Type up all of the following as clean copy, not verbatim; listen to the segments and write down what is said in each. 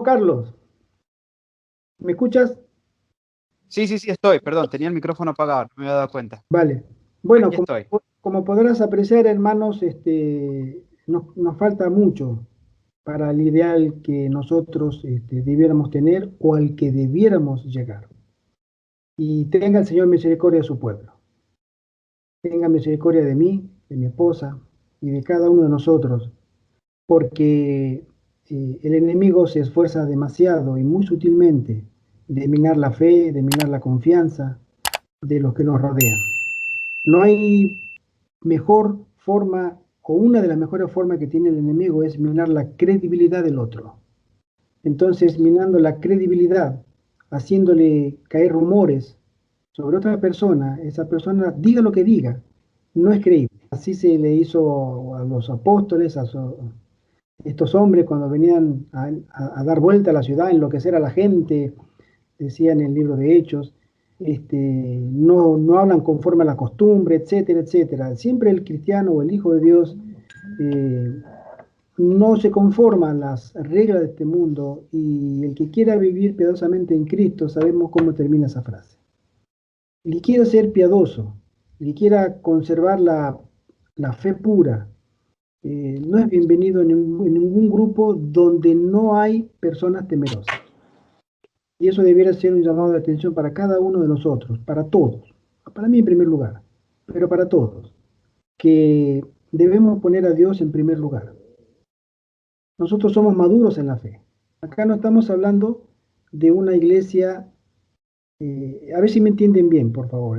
Carlos, ¿me escuchas? Sí, sí, sí, estoy. Perdón, tenía el micrófono apagado, no me había dado cuenta. Vale. Bueno, Aquí estoy. como podrás apreciar, hermanos, nos falta mucho para el ideal que nosotros debiéramos tener o al que debiéramos llegar. Y tenga el Señor misericordia de su pueblo. Tenga misericordia de mí, de mi esposa y de cada uno de nosotros, porque el enemigo se esfuerza demasiado y muy sutilmente de minar la fe, de minar la confianza de los que nos rodean. No hay mejor forma o una de las mejores formas que tiene el enemigo es minar la credibilidad del otro. Entonces, minando la credibilidad, haciéndole caer rumores sobre otra persona, esa persona diga lo que diga, no es creíble. Así se le hizo a los apóstoles, estos hombres cuando venían a dar vuelta a la ciudad, enloquecer a la gente, decía en el libro de Hechos, no hablan conforme a la costumbre, etcétera, etcétera. Siempre el cristiano o el hijo de Dios eh, no se conforma a las reglas de este mundo y el que quiera vivir piadosamente en Cristo, sabemos cómo termina esa frase. El que quiera ser piadoso, el que quiera conservar la fe pura, no es bienvenido en ningún grupo donde no hay personas temerosas. Y eso debiera ser un llamado de atención para cada uno de nosotros, para todos, para mí en primer lugar, pero para todos, que debemos poner a Dios en primer lugar. Nosotros somos maduros en la fe. Acá no estamos hablando de una iglesia, a ver si me entienden bien, por favor.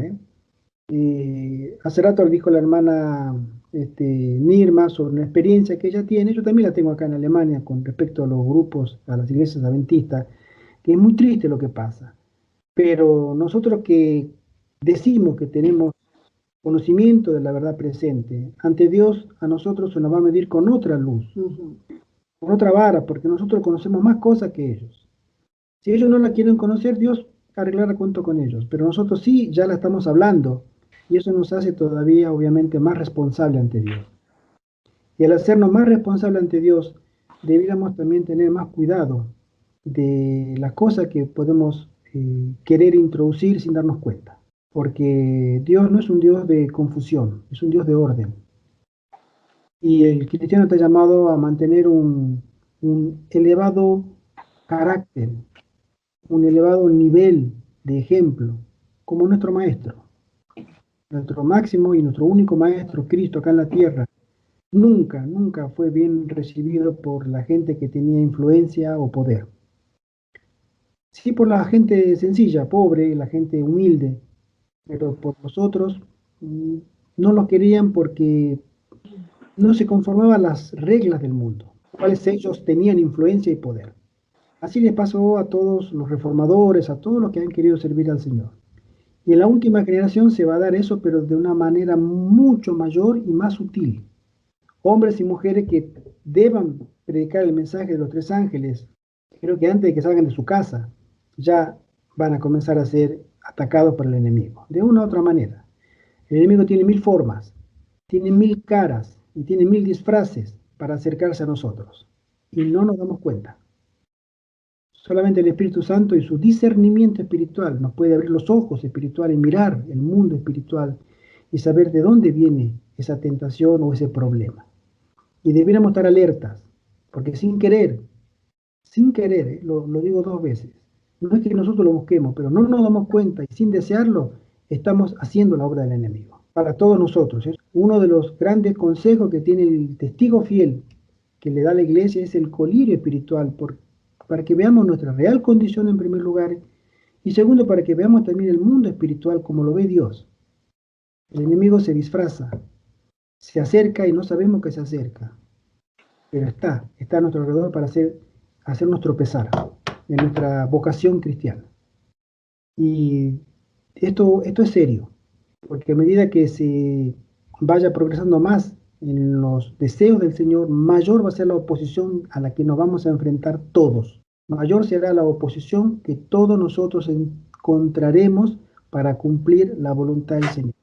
Hace rato dijo la hermana Nirma sobre una experiencia que ella tiene, yo también la tengo acá en Alemania con respecto a los grupos, a las iglesias adventistas, que es muy triste lo que pasa. Pero nosotros que decimos que tenemos conocimiento de la verdad presente, ante Dios a nosotros se nos va a medir con otra luz, con otra vara, porque nosotros conocemos más cosas que ellos. Si ellos no la quieren conocer, Dios arreglará cuento con ellos, pero nosotros sí ya la estamos hablando y eso nos hace todavía obviamente más responsable ante Dios. Y al hacernos más responsable ante Dios, deberíamos también tener más cuidado de las cosas que podemos querer introducir sin darnos cuenta. Porque Dios no es un Dios de confusión, es un Dios de orden. Y el cristiano está llamado a mantener un elevado carácter, un elevado nivel de ejemplo, como nuestro Maestro. Nuestro máximo y nuestro único Maestro, Cristo, acá en la tierra, nunca fue bien recibido por la gente que tenía influencia o poder. Sí, por la gente sencilla, pobre, la gente humilde, pero por los otros no los querían porque no se conformaban a las reglas del mundo, cuales ellos tenían influencia y poder. Así les pasó a todos los reformadores, a todos los que han querido servir al Señor. Y en la última generación se va a dar eso, pero de una manera mucho mayor y más sutil. Hombres y mujeres que deban predicar el mensaje de los tres ángeles, creo que antes de que salgan de su casa, ya van a comenzar a ser atacados por el enemigo, de una u otra manera. El enemigo tiene mil formas, tiene mil caras y tiene mil disfraces para acercarse a nosotros. Y no nos damos cuenta. Solamente el Espíritu Santo y su discernimiento espiritual nos puede abrir los ojos espirituales, mirar el mundo espiritual y saber de dónde viene esa tentación o ese problema. Y debiéramos estar alertas, porque sin querer, lo digo dos veces, no es que nosotros lo busquemos, pero no nos damos cuenta y sin desearlo estamos haciendo la obra del enemigo. Para todos nosotros, es uno de los grandes consejos que tiene el testigo fiel que le da la iglesia es el colirio espiritual, para que veamos nuestra real condición en primer lugar y segundo, para que veamos también el mundo espiritual como lo ve Dios. El enemigo se disfraza, se acerca y no sabemos que se acerca, pero está a nuestro alrededor para hacernos tropezar en nuestra vocación cristiana. Y esto es serio, porque a medida que se vaya progresando más en los deseos del Señor, mayor va a ser la oposición a la que nos vamos a enfrentar todos. Mayor será la oposición que todos nosotros encontraremos para cumplir la voluntad del Señor.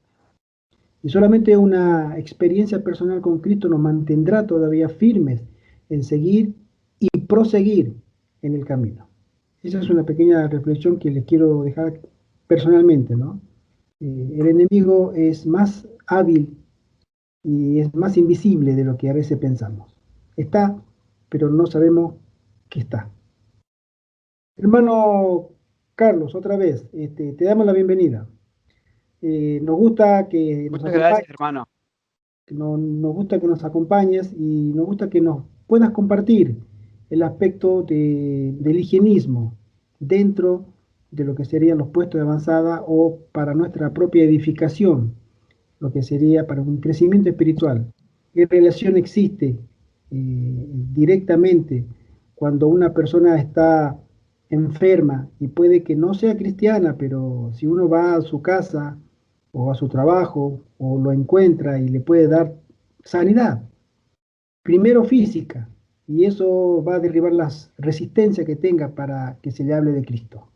Y solamente una experiencia personal con Cristo nos mantendrá todavía firmes en seguir y proseguir en el camino. Esa es una pequeña reflexión que les quiero dejar personalmente, ¿no? El enemigo es más hábil y es más invisible de lo que a veces pensamos. Está, pero no sabemos que está. Hermano Carlos, otra vez, te damos la bienvenida. Nos gusta que nos Muchas gracias, acompañes, hermano. nos gusta que nos acompañes y nos gusta que nos puedas compartir el aspecto del higienismo dentro de lo que serían los puestos de avanzada o para nuestra propia edificación, lo que sería para un crecimiento espiritual. ¿Qué relación existe directamente cuando una persona está enferma y puede que no sea cristiana, pero si uno va a su casa o a su trabajo o lo encuentra y le puede dar sanidad, primero física, y eso va a derribar las resistencias que tenga para que se le hable de Cristo?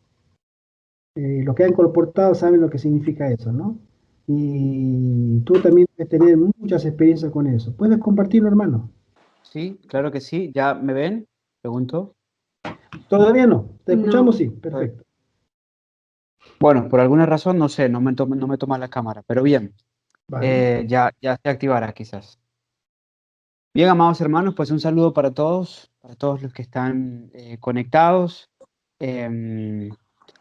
Los que han colportado saben lo que significa eso, ¿no? Y tú también debes tener muchas experiencias con eso. ¿Puedes compartirlo, hermano? Sí, claro que sí. ¿Ya me ven? Pregunto. Todavía no. ¿Te escuchamos? No, Sí, Estoy- perfecto. Bueno, por alguna razón, no sé, no me toma la cámara, pero bien, Vale. ya se activará quizás. Bien, amados hermanos, pues un saludo para todos los que están conectados. Em,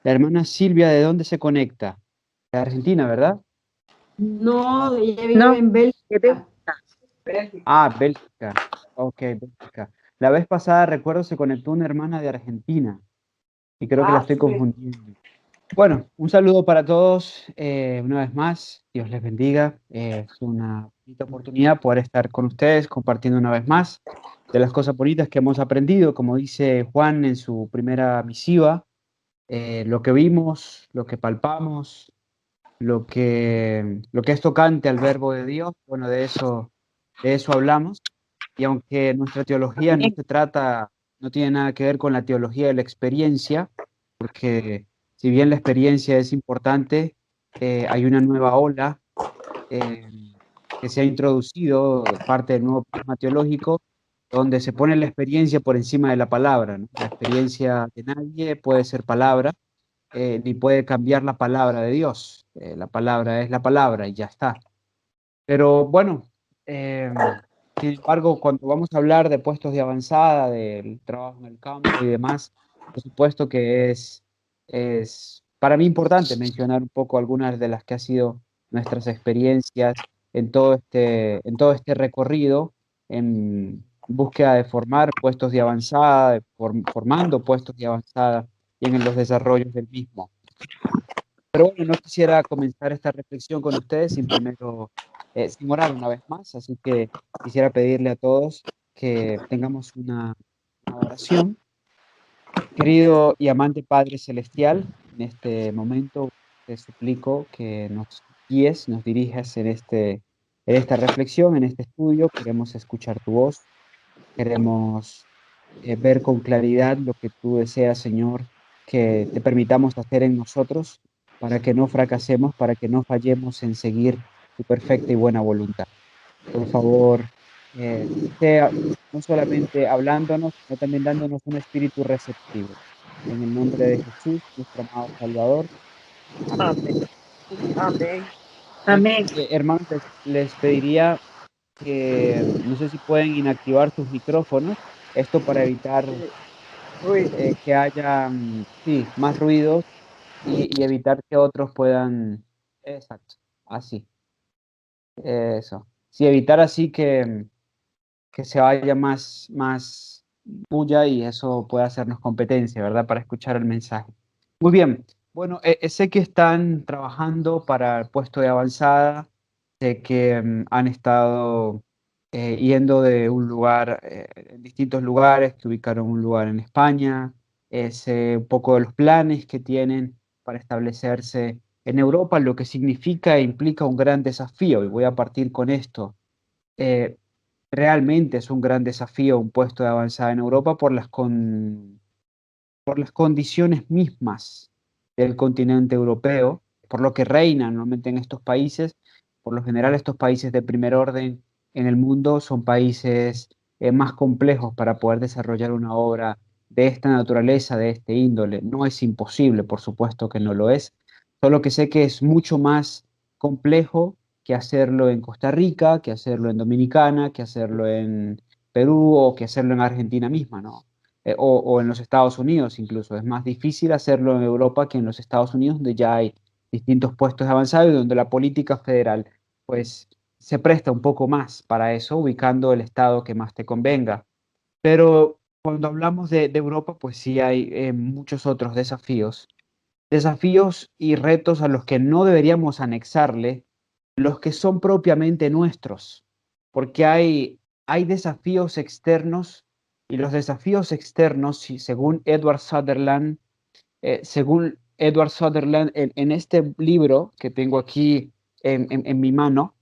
la hermana Silvia, ¿de dónde se conecta? De Argentina, ¿verdad? no, ella No, vive en Bélgica. Ah, Bélgica. Ok, Bélgica. La vez pasada, recuerdo, se conectó una hermana de Argentina y creo que la Ah, estoy sí. confundiendo. Bueno, un saludo para todos una vez más. Dios les bendiga. Es una bonita oportunidad poder estar con ustedes compartiendo una vez más de las cosas bonitas que hemos aprendido, como dice Juan en su primera misiva, lo que vimos, lo que palpamos, lo que es tocante al verbo de Dios. Bueno, de eso hablamos. Y aunque nuestra teología no amén. se trata, no tiene nada que ver con la teología de la experiencia, porque si bien la experiencia es importante, hay una nueva ola eh, que se ha introducido, parte del nuevo prisma teológico, donde se pone la experiencia por encima de la palabra, ¿no? La experiencia de nadie puede ser palabra, ni puede cambiar la palabra de Dios. La palabra es la palabra y ya está. Pero bueno, sin embargo, cuando vamos a hablar de puestos de avanzada, del trabajo en el campo y demás, por supuesto que es para mí importante mencionar un poco algunas de las que han sido nuestras experiencias en todo este recorrido en búsqueda de formar puestos de avanzada, formando puestos de avanzada y en los desarrollos del mismo. Pero bueno, no quisiera comenzar esta reflexión con ustedes sin orar una vez más, así que quisiera pedirle a todos que tengamos una oración. Querido y amante Padre Celestial, en este momento te suplico que nos guíes, nos dirijas en esta reflexión, en este estudio. Queremos escuchar tu voz, queremos ver con claridad lo que tú deseas, Señor, que te permitamos hacer en nosotros para que no fracasemos, para que no fallemos en seguir tu perfecta y buena voluntad. Por favor, sea no solamente hablándonos, sino también dándonos un espíritu receptivo. En el nombre de Jesús, nuestro amado Salvador. Amén. Amén. Amén. Bien, Amén. hermanos, les pediría que no sé si pueden inactivar sus micrófonos, esto para evitar Ruido. que haya sí, más ruidos y evitar que otros puedan. Exacto, así, eso. Sí, evitar así que se vaya más bulla y eso puede hacernos competencia, ¿verdad? Para escuchar el mensaje. Muy bien. Bueno, sé que están trabajando para el puesto de avanzada, sé que han estado yendo de un lugar, en distintos lugares, que ubicaron un lugar en España, sé un poco de los planes que tienen para establecerse en Europa, lo que significa e implica un gran desafío, y voy a partir con esto. Eh, Realmente es un gran desafío un puesto de avanzada en Europa por las condiciones mismas del continente europeo, por lo que reina normalmente en estos países. Por lo general, estos países de primer orden en el mundo son países más complejos para poder desarrollar una obra de esta naturaleza, de este índole. No es imposible, por supuesto que no lo es, solo que sé que es mucho más complejo que hacerlo en Costa Rica, que hacerlo en Dominicana, que hacerlo en Perú o que hacerlo en Argentina misma, ¿no? O en los Estados Unidos incluso. Es más difícil hacerlo en Europa que en los Estados Unidos, donde ya hay distintos puestos avanzados y donde la política federal, pues, se presta un poco más para eso, ubicando el estado que más te convenga. Pero cuando hablamos de Europa, pues sí hay muchos otros desafíos. Desafíos y retos a los que no deberíamos anexarle los que son propiamente nuestros, porque hay desafíos externos y los desafíos externos, según Edward Sutherland en este libro que tengo aquí en mi mano,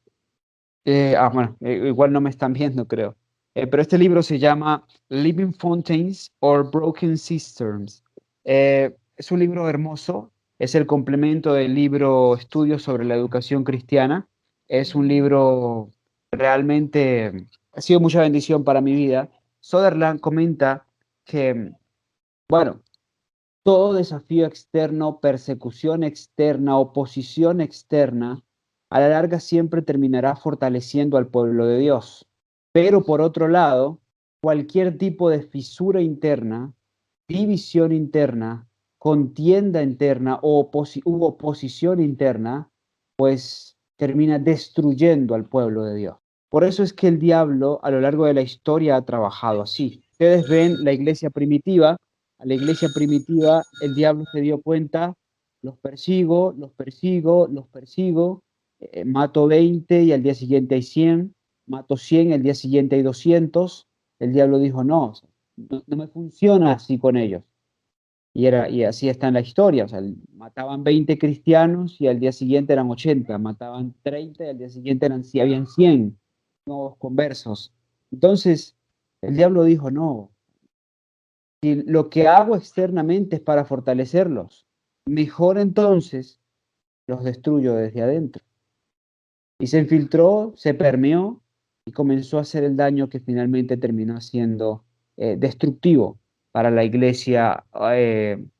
bueno, igual no me están viendo, creo. Pero este libro se llama Living Fountains or Broken Cisterns. Es un libro hermoso, es el complemento del libro Estudios sobre la Educación Cristiana. Es un libro realmente, ha sido mucha bendición para mi vida. Sutherland comenta que, bueno, todo desafío externo, persecución externa, oposición externa, a la larga siempre terminará fortaleciendo al pueblo de Dios. Pero por otro lado, cualquier tipo de fisura interna, división interna, contienda interna o u oposición interna, pues termina destruyendo al pueblo de Dios. Por eso es que el diablo a lo largo de la historia ha trabajado así. Ustedes ven la iglesia primitiva, a la iglesia primitiva el diablo se dio cuenta, los persigo, los persigo, los persigo, mato 20 y al día siguiente hay 100, mato 100 y al día siguiente hay 200. El diablo dijo, no, no me funciona así con ellos. Y así está en la historia, o sea, mataban 20 cristianos y al día siguiente eran 80, mataban 30 y al día siguiente habían 100 nuevos conversos. Entonces, el diablo dijo, no, si lo que hago externamente es para fortalecerlos, mejor entonces los destruyo desde adentro. Y se infiltró, se permeó y comenzó a hacer el daño que finalmente terminó siendo destructivo para la iglesia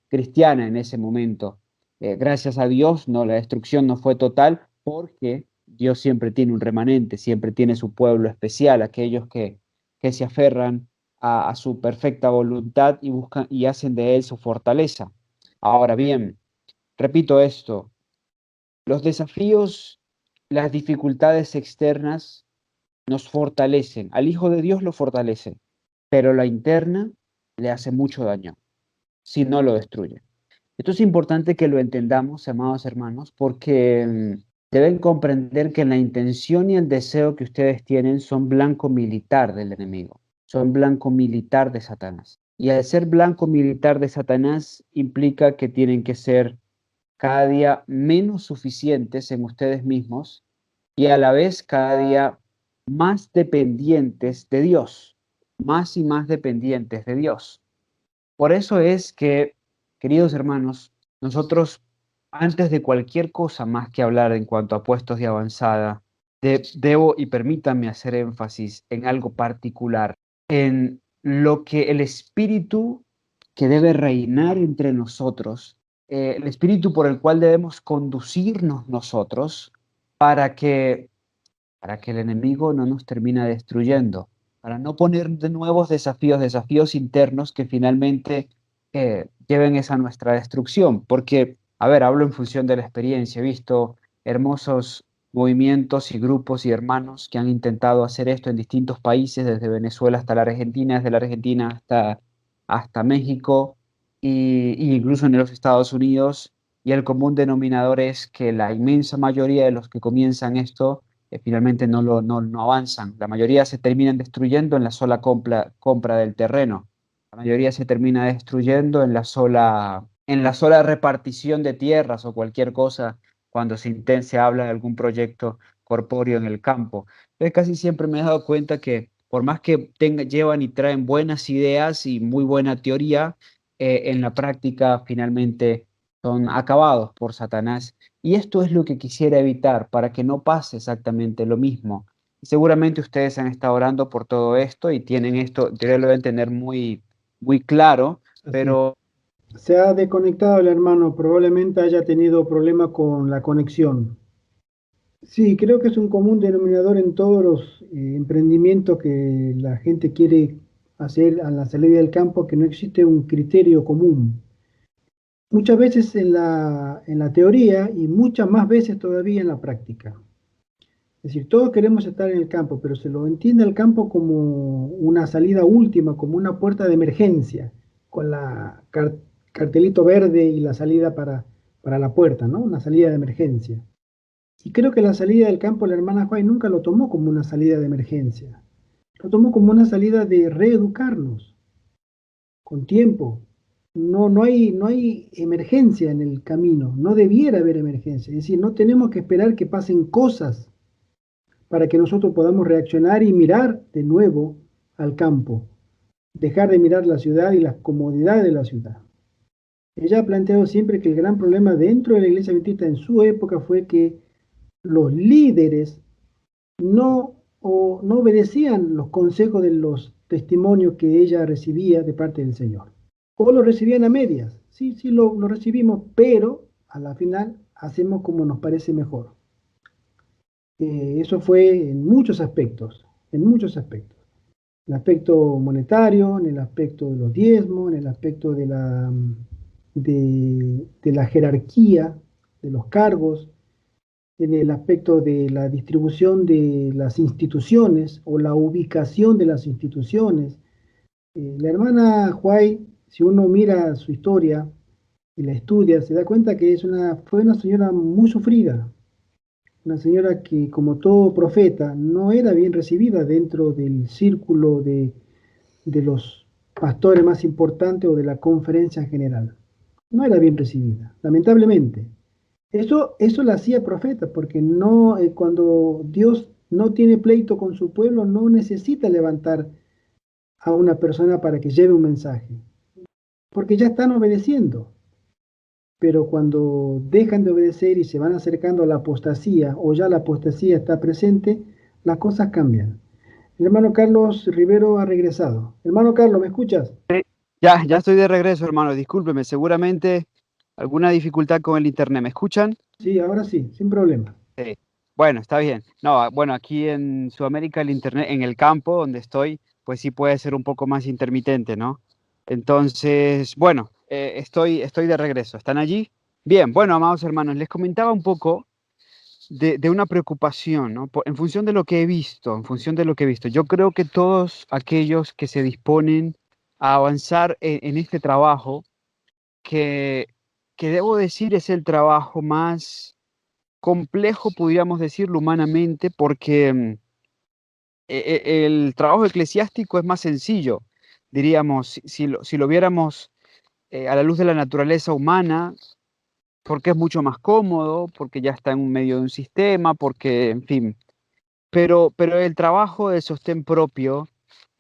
cristiana en ese momento. Gracias a Dios, no, la destrucción no fue total porque Dios siempre tiene un remanente, siempre tiene su pueblo especial, aquellos que se aferran a su perfecta voluntad y buscan y hacen de él su fortaleza. Ahora bien, repito esto, los desafíos, las dificultades externas nos fortalecen. Al Hijo de Dios lo fortalecen, pero la interna le hace mucho daño si no lo destruye. Esto es importante que lo entendamos, amados hermanos, porque deben comprender que la intención y el deseo que ustedes tienen son blanco militar del enemigo, son blanco militar de Satanás. Y al ser blanco militar de Satanás implica que tienen que ser cada día menos suficientes en ustedes mismos y a la vez cada día más dependientes de Dios, más y más dependientes de Dios. Por eso es que, queridos hermanos, nosotros, antes de cualquier cosa más que hablar en cuanto a puestos de avanzada, debo y permítanme hacer énfasis en algo particular, en lo que el espíritu que debe reinar entre nosotros, el espíritu por el cual debemos conducirnos nosotros para que, para que el enemigo no nos termine destruyendo, para no poner de nuevos desafíos internos que finalmente lleven esa nuestra destrucción. Porque, a ver, hablo en función de la experiencia, he visto hermosos movimientos y grupos y hermanos que han intentado hacer esto en distintos países, desde Venezuela hasta la Argentina, desde la Argentina hasta México y incluso en los Estados Unidos. Y el común denominador es que la inmensa mayoría de los que comienzan esto finalmente no avanzan. La mayoría se terminan destruyendo en la sola compra del terreno. La mayoría se termina destruyendo en la sola repartición de tierras o cualquier cosa cuando se habla de algún proyecto corpóreo en el campo. Entonces, casi siempre me he dado cuenta que por más que llevan y traen buenas ideas y muy buena teoría, en la práctica finalmente son acabados por Satanás. Y esto es lo que quisiera evitar para que no pase exactamente lo mismo. Seguramente ustedes han estado orando por todo esto y tienen esto, lo deben tener muy, muy claro, Así es. pero Se ha desconectado el hermano, probablemente haya tenido problema con la conexión. Sí, creo que es un común denominador en todos los emprendimientos que la gente quiere hacer a la salida del campo, que no existe un criterio común. Muchas veces en la teoría y muchas más veces todavía en la práctica. Es decir, todos queremos estar en el campo, pero se lo entiende al campo como una salida última, como una puerta de emergencia, con la cartelito verde y la salida para la puerta, ¿no? Una salida de emergencia. Y creo que la salida del campo, la hermana Juay nunca lo tomó como una salida de emergencia. Lo tomó como una salida de reeducarnos con tiempo. No hay emergencia en el camino, no debiera haber emergencia. Es decir, no tenemos que esperar que pasen cosas para que nosotros podamos reaccionar y mirar de nuevo al campo, dejar de mirar la ciudad y las comodidades de la ciudad. Ella ha planteado siempre que el gran problema dentro de la iglesia adventista en su época fue que los líderes no obedecían los consejos de los testimonios que ella recibía de parte del Señor. O lo recibían a medias. Sí, sí, lo recibimos, pero a la final hacemos como nos parece mejor. Eso fue en muchos aspectos, en muchos aspectos. En el aspecto monetario, en el aspecto de los diezmos, en el aspecto de la jerarquía, de los cargos, en el aspecto de la distribución de las instituciones o la ubicación de las instituciones. La hermana Huay, si uno mira su historia y la estudia, se da cuenta que fue una señora muy sufrida, una señora que, como todo profeta, no era bien recibida dentro del círculo de los pastores más importantes o de la conferencia general. No era bien recibida, lamentablemente. Eso la hacía profeta, porque no, cuando Dios no tiene pleito con su pueblo, no necesita levantar a una persona para que lleve un mensaje, porque ya están obedeciendo. Pero cuando dejan de obedecer y se van acercando a la apostasía, o ya la apostasía está presente, las cosas cambian. El hermano Carlos Rivero ha regresado. Hermano Carlos, ¿me escuchas? ya estoy de regreso, hermano. Discúlpeme, seguramente alguna dificultad con el internet. ¿Me escuchan? Sí, ahora sí, sin problema. Sí. Bueno, está bien. No, bueno, aquí en Sudamérica el internet, en el campo donde estoy, pues sí puede ser un poco más intermitente, ¿no? Entonces, bueno, estoy de regreso. ¿Están allí? Bien, bueno, amados hermanos, les comentaba un poco de una preocupación, ¿no? En función de lo que he visto, en función de lo que he visto. Yo creo que todos aquellos que se disponen a avanzar en este trabajo, que, que debo decir es el trabajo más complejo, podríamos decirlo humanamente, porque el trabajo eclesiástico es más sencillo, diríamos, si lo viéramos a la luz de la naturaleza humana, porque es mucho más cómodo, porque ya está en medio de un sistema, porque, en fin, pero el trabajo de sostén propio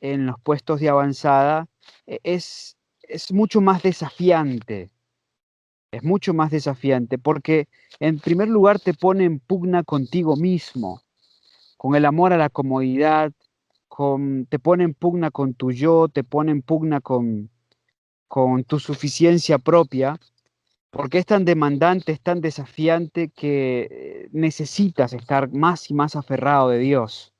en los puestos de avanzada es mucho más desafiante, es mucho más desafiante, porque en primer lugar te pone en pugna contigo mismo, con el amor a la comodidad, te pone en pugna con tu yo, te pone en pugna con tu suficiencia propia, porque es tan demandante, es tan desafiante que necesitas estar más y más aferrado de Dios.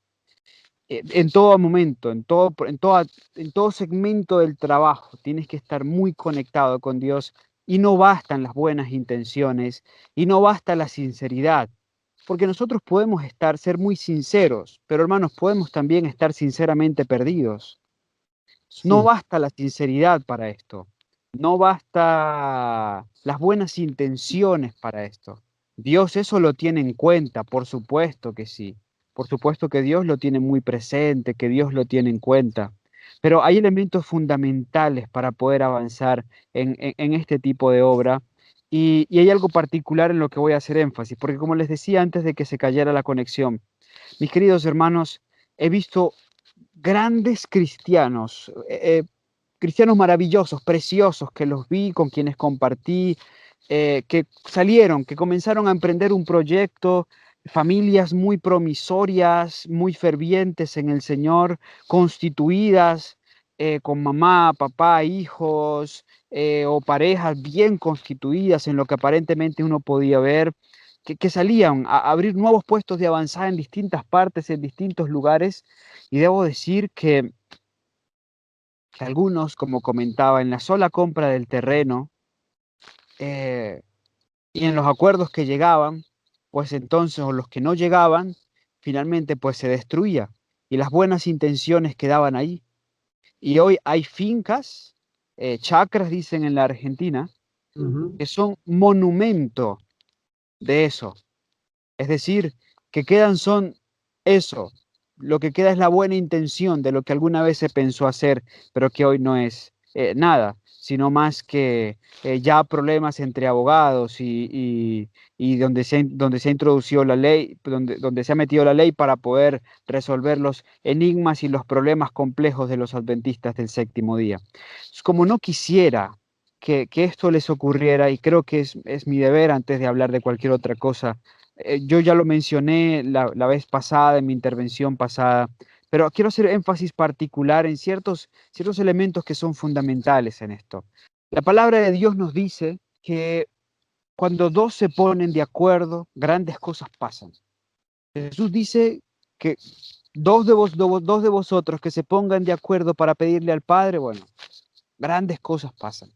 En todo momento, en todo segmento del trabajo, tienes que estar muy conectado con Dios y no bastan las buenas intenciones y no basta la sinceridad, porque nosotros podemos ser muy sinceros, pero hermanos, podemos también estar sinceramente perdidos. No Sí, basta la sinceridad para esto, no basta las buenas intenciones para esto. Dios eso lo tiene en cuenta, por supuesto que sí. Por supuesto que Dios lo tiene muy presente, que Dios lo tiene en cuenta. Pero hay elementos fundamentales para poder avanzar en este tipo de obra y hay algo particular en lo que voy a hacer énfasis, porque como les decía antes de que se cayera la conexión, mis queridos hermanos, he visto grandes cristianos, cristianos maravillosos, preciosos, que los vi, con quienes compartí, que salieron, que comenzaron a emprender un proyecto, familias muy promisorias, muy fervientes en el Señor, constituidas, con mamá, papá, hijos, o parejas bien constituidas en lo que aparentemente uno podía ver, que salían a abrir nuevos puestos de avanzada en distintas partes, en distintos lugares, y debo decir que algunos, como comentaba, en la sola compra del terreno, eh, y en los acuerdos que llegaban, pues entonces, o los que no llegaban, finalmente pues se destruía, y las buenas intenciones quedaban ahí. Y hoy hay fincas, chacras, dicen en la Argentina, Ujú. que son monumento de eso. Es decir, que quedan son eso. Lo que queda es la buena intención de lo que alguna vez se pensó hacer, pero que hoy no es nada, sino más que ya problemas entre abogados y donde se ha introducido la ley, donde se ha metido la ley para poder resolver los enigmas y los problemas complejos de los adventistas del séptimo día. Como no quisiera que esto les ocurriera, y creo que es mi deber antes de hablar de cualquier otra cosa, yo ya lo mencioné la vez pasada, en mi intervención pasada, pero quiero hacer énfasis particular en ciertos elementos que son fundamentales en esto. La palabra de Dios nos dice que cuando dos se ponen de acuerdo, grandes cosas pasan. Jesús dice que dos de vosotros que se pongan de acuerdo para pedirle al Padre, bueno, grandes cosas pasan.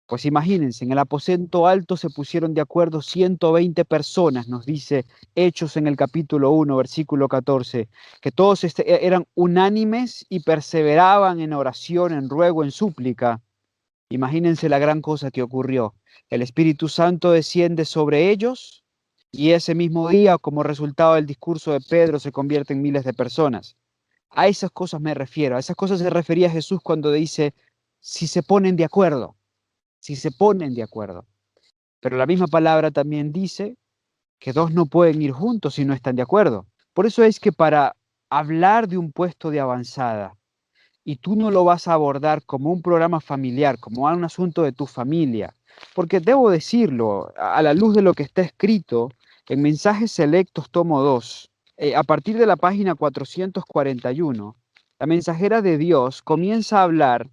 Pues imagínense, en el aposento alto se pusieron de acuerdo 120 personas, nos dice Hechos en el capítulo 1, versículo 14, que todos eran unánimes y perseveraban en oración, en ruego, en súplica. Imagínense la gran cosa que ocurrió. El Espíritu Santo desciende sobre ellos y ese mismo día, como resultado del discurso de Pedro, se convierte en miles de personas. A esas cosas me refiero, a esas cosas se refería Jesús cuando dice, si se ponen de acuerdo, si se ponen de acuerdo. Pero la misma palabra también dice que dos no pueden ir juntos si no están de acuerdo. Por eso es que para hablar de un puesto de avanzada, y tú no lo vas a abordar como un programa familiar, como un asunto de tu familia, porque debo decirlo, a la luz de lo que está escrito en Mensajes Selectos, tomo 2, a partir de la página 441, la mensajera de Dios comienza a hablar,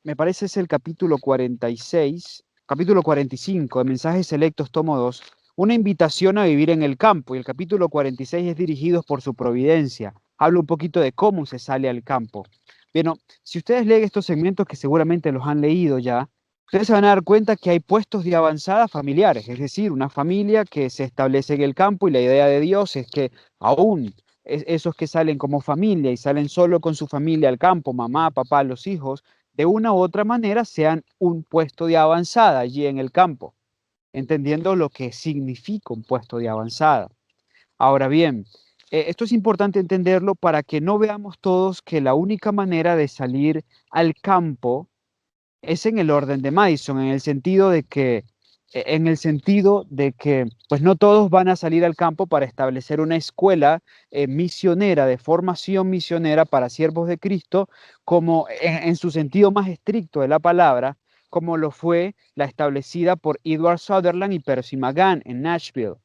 me parece es el capítulo 46, capítulo 45 de Mensajes Selectos, tomo 2, una invitación a vivir en el campo, y el capítulo 46 es dirigido por su providencia. Habla un poquito de cómo se sale al campo. Bien, si ustedes leen estos segmentos, que seguramente los han leído ya, ustedes se van a dar cuenta que hay puestos de avanzada familiares, es decir, una familia que se establece en el campo, y la idea de Dios es que aún esos que salen como familia y salen solo con su familia al campo, mamá, papá, los hijos, de una u otra manera sean un puesto de avanzada allí en el campo, entendiendo lo que significa un puesto de avanzada. Ahora bien, esto es importante entenderlo para que no veamos todos que la única manera de salir al campo es en el orden de Madison, en el sentido de que pues no todos van a salir al campo para establecer una escuela misionera, de formación misionera para siervos de Cristo, como en su sentido más estricto de la palabra, como lo fue la establecida por Edward Sutherland y Percy McGann en Nashville.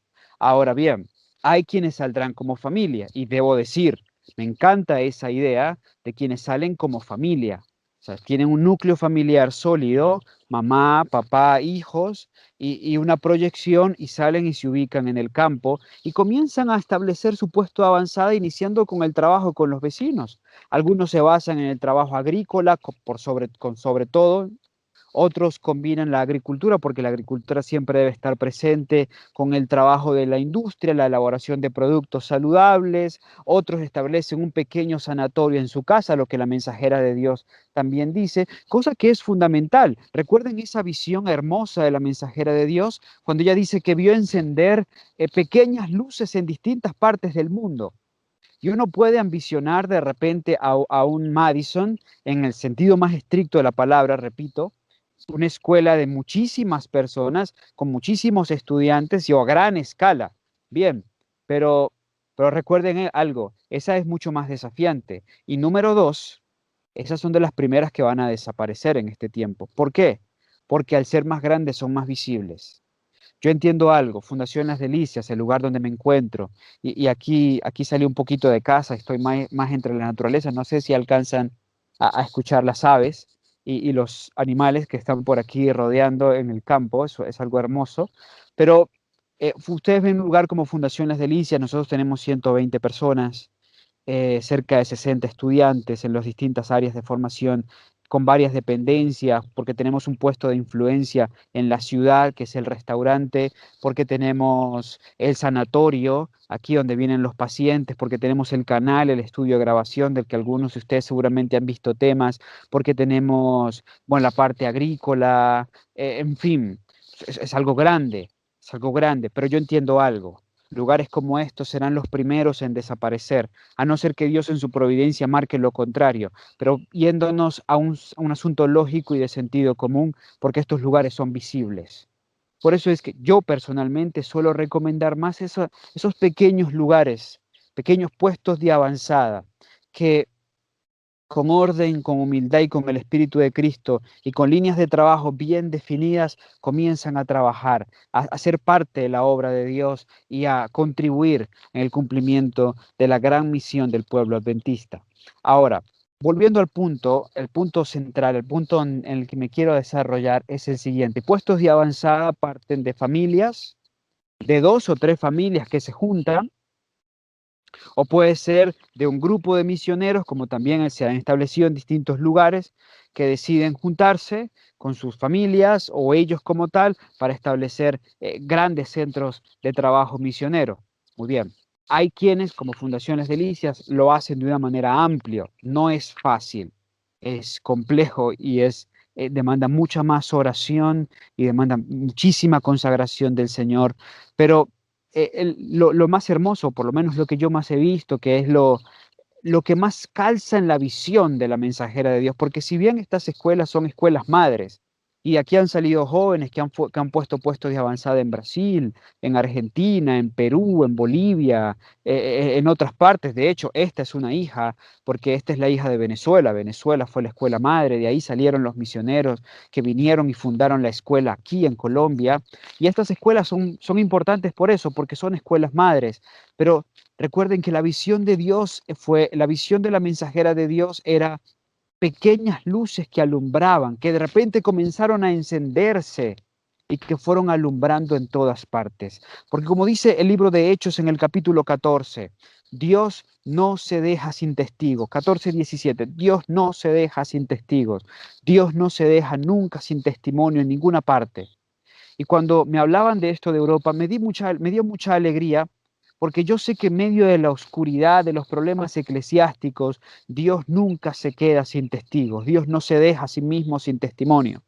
Ahora bien, hay quienes saldrán como familia, y debo decir, me encanta esa idea de quienes salen como familia. O sea, tienen un núcleo familiar sólido, mamá, papá, hijos, y una proyección, y salen y se ubican en el campo y comienzan a establecer su puesto de avanzada, iniciando con el trabajo con los vecinos. Algunos se basan en el trabajo agrícola, sobre todo. Otros combinan la agricultura, porque la agricultura siempre debe estar presente con el trabajo de la industria, la elaboración de productos saludables. Otros establecen un pequeño sanatorio en su casa, lo que la mensajera de Dios también dice, cosa que es fundamental. Recuerden esa visión hermosa de la mensajera de Dios, cuando ella dice que vio encender pequeñas luces en distintas partes del mundo. Y uno puede ambicionar de repente a un Madison, en el sentido más estricto de la palabra, repito, una escuela de muchísimas personas, con muchísimos estudiantes y a gran escala. Bien, pero, pero recuerden algo, esa es mucho más desafiante. Y número dos, esas son de las primeras que van a desaparecer en este tiempo. ¿Por qué? Porque al ser más grandes son más visibles. Yo entiendo algo, Fundación Las Delicias, el lugar donde me encuentro, y aquí salí un poquito de casa, estoy más entre la naturaleza, no sé si alcanzan a escuchar las aves y los animales que están por aquí rodeando en el campo. Eso es algo hermoso. Pero ustedes ven un lugar como Fundación Las Delicias, nosotros tenemos 120 personas, cerca de 60 estudiantes en las distintas áreas de formación, con varias dependencias, porque tenemos un puesto de influencia en la ciudad, que es el restaurante, porque tenemos el sanatorio, aquí donde vienen los pacientes, porque tenemos el canal, el estudio de grabación, del que algunos de ustedes seguramente han visto temas, porque tenemos, bueno, la parte agrícola, en fin, es algo grande, es algo grande, pero yo entiendo algo. Lugares como estos serán los primeros en desaparecer, a no ser que Dios en su providencia marque lo contrario, pero yéndonos a un asunto lógico y de sentido común, porque estos lugares son visibles. Por eso es que yo personalmente suelo recomendar más esos pequeños lugares, pequeños puestos de avanzada, que con orden, con humildad y con el Espíritu de Cristo y con líneas de trabajo bien definidas, comienzan a trabajar, a ser parte de la obra de Dios y a contribuir en el cumplimiento de la gran misión del pueblo adventista. Ahora, volviendo al punto, el punto central, el punto en el que me quiero desarrollar es el siguiente. Puestos de avanzada parten de familias, de 2 o 3 familias que se juntan, o puede ser de un grupo de misioneros, como también se han establecido en distintos lugares, que deciden juntarse con sus familias o ellos como tal para establecer grandes centros de trabajo misionero. Muy bien. Hay quienes, como Fundaciones Delicias, lo hacen de una manera amplia. No es fácil, es complejo y demanda mucha más oración y demanda muchísima consagración del Señor, pero lo más hermoso, por lo menos lo que yo más he visto, que es lo que más calza en la visión de la mensajera de Dios, porque si bien estas escuelas son escuelas madres, y aquí han salido jóvenes que han puesto puestos de avanzada en Brasil, en Argentina, en Perú, en Bolivia, en otras partes. De hecho, esta es una hija, porque esta es la hija de Venezuela. Venezuela fue la escuela madre, de ahí salieron los misioneros que vinieron y fundaron la escuela aquí en Colombia. Y estas escuelas son importantes por eso, porque son escuelas madres. Pero recuerden que la visión de Dios la visión de la mensajera de Dios era pequeñas luces que alumbraban, que de repente comenzaron a encenderse y que fueron alumbrando en todas partes. Porque como dice el libro de Hechos en el capítulo 14, Dios no se deja sin testigos. 14:17, Dios no se deja sin testigos. Dios no se deja nunca sin testimonio en ninguna parte. Y cuando me hablaban de esto de Europa, me dio mucha alegría, porque yo sé que en medio de la oscuridad, de los problemas eclesiásticos, Dios nunca se queda sin testigos, Dios no se deja a sí mismo sin testimonio.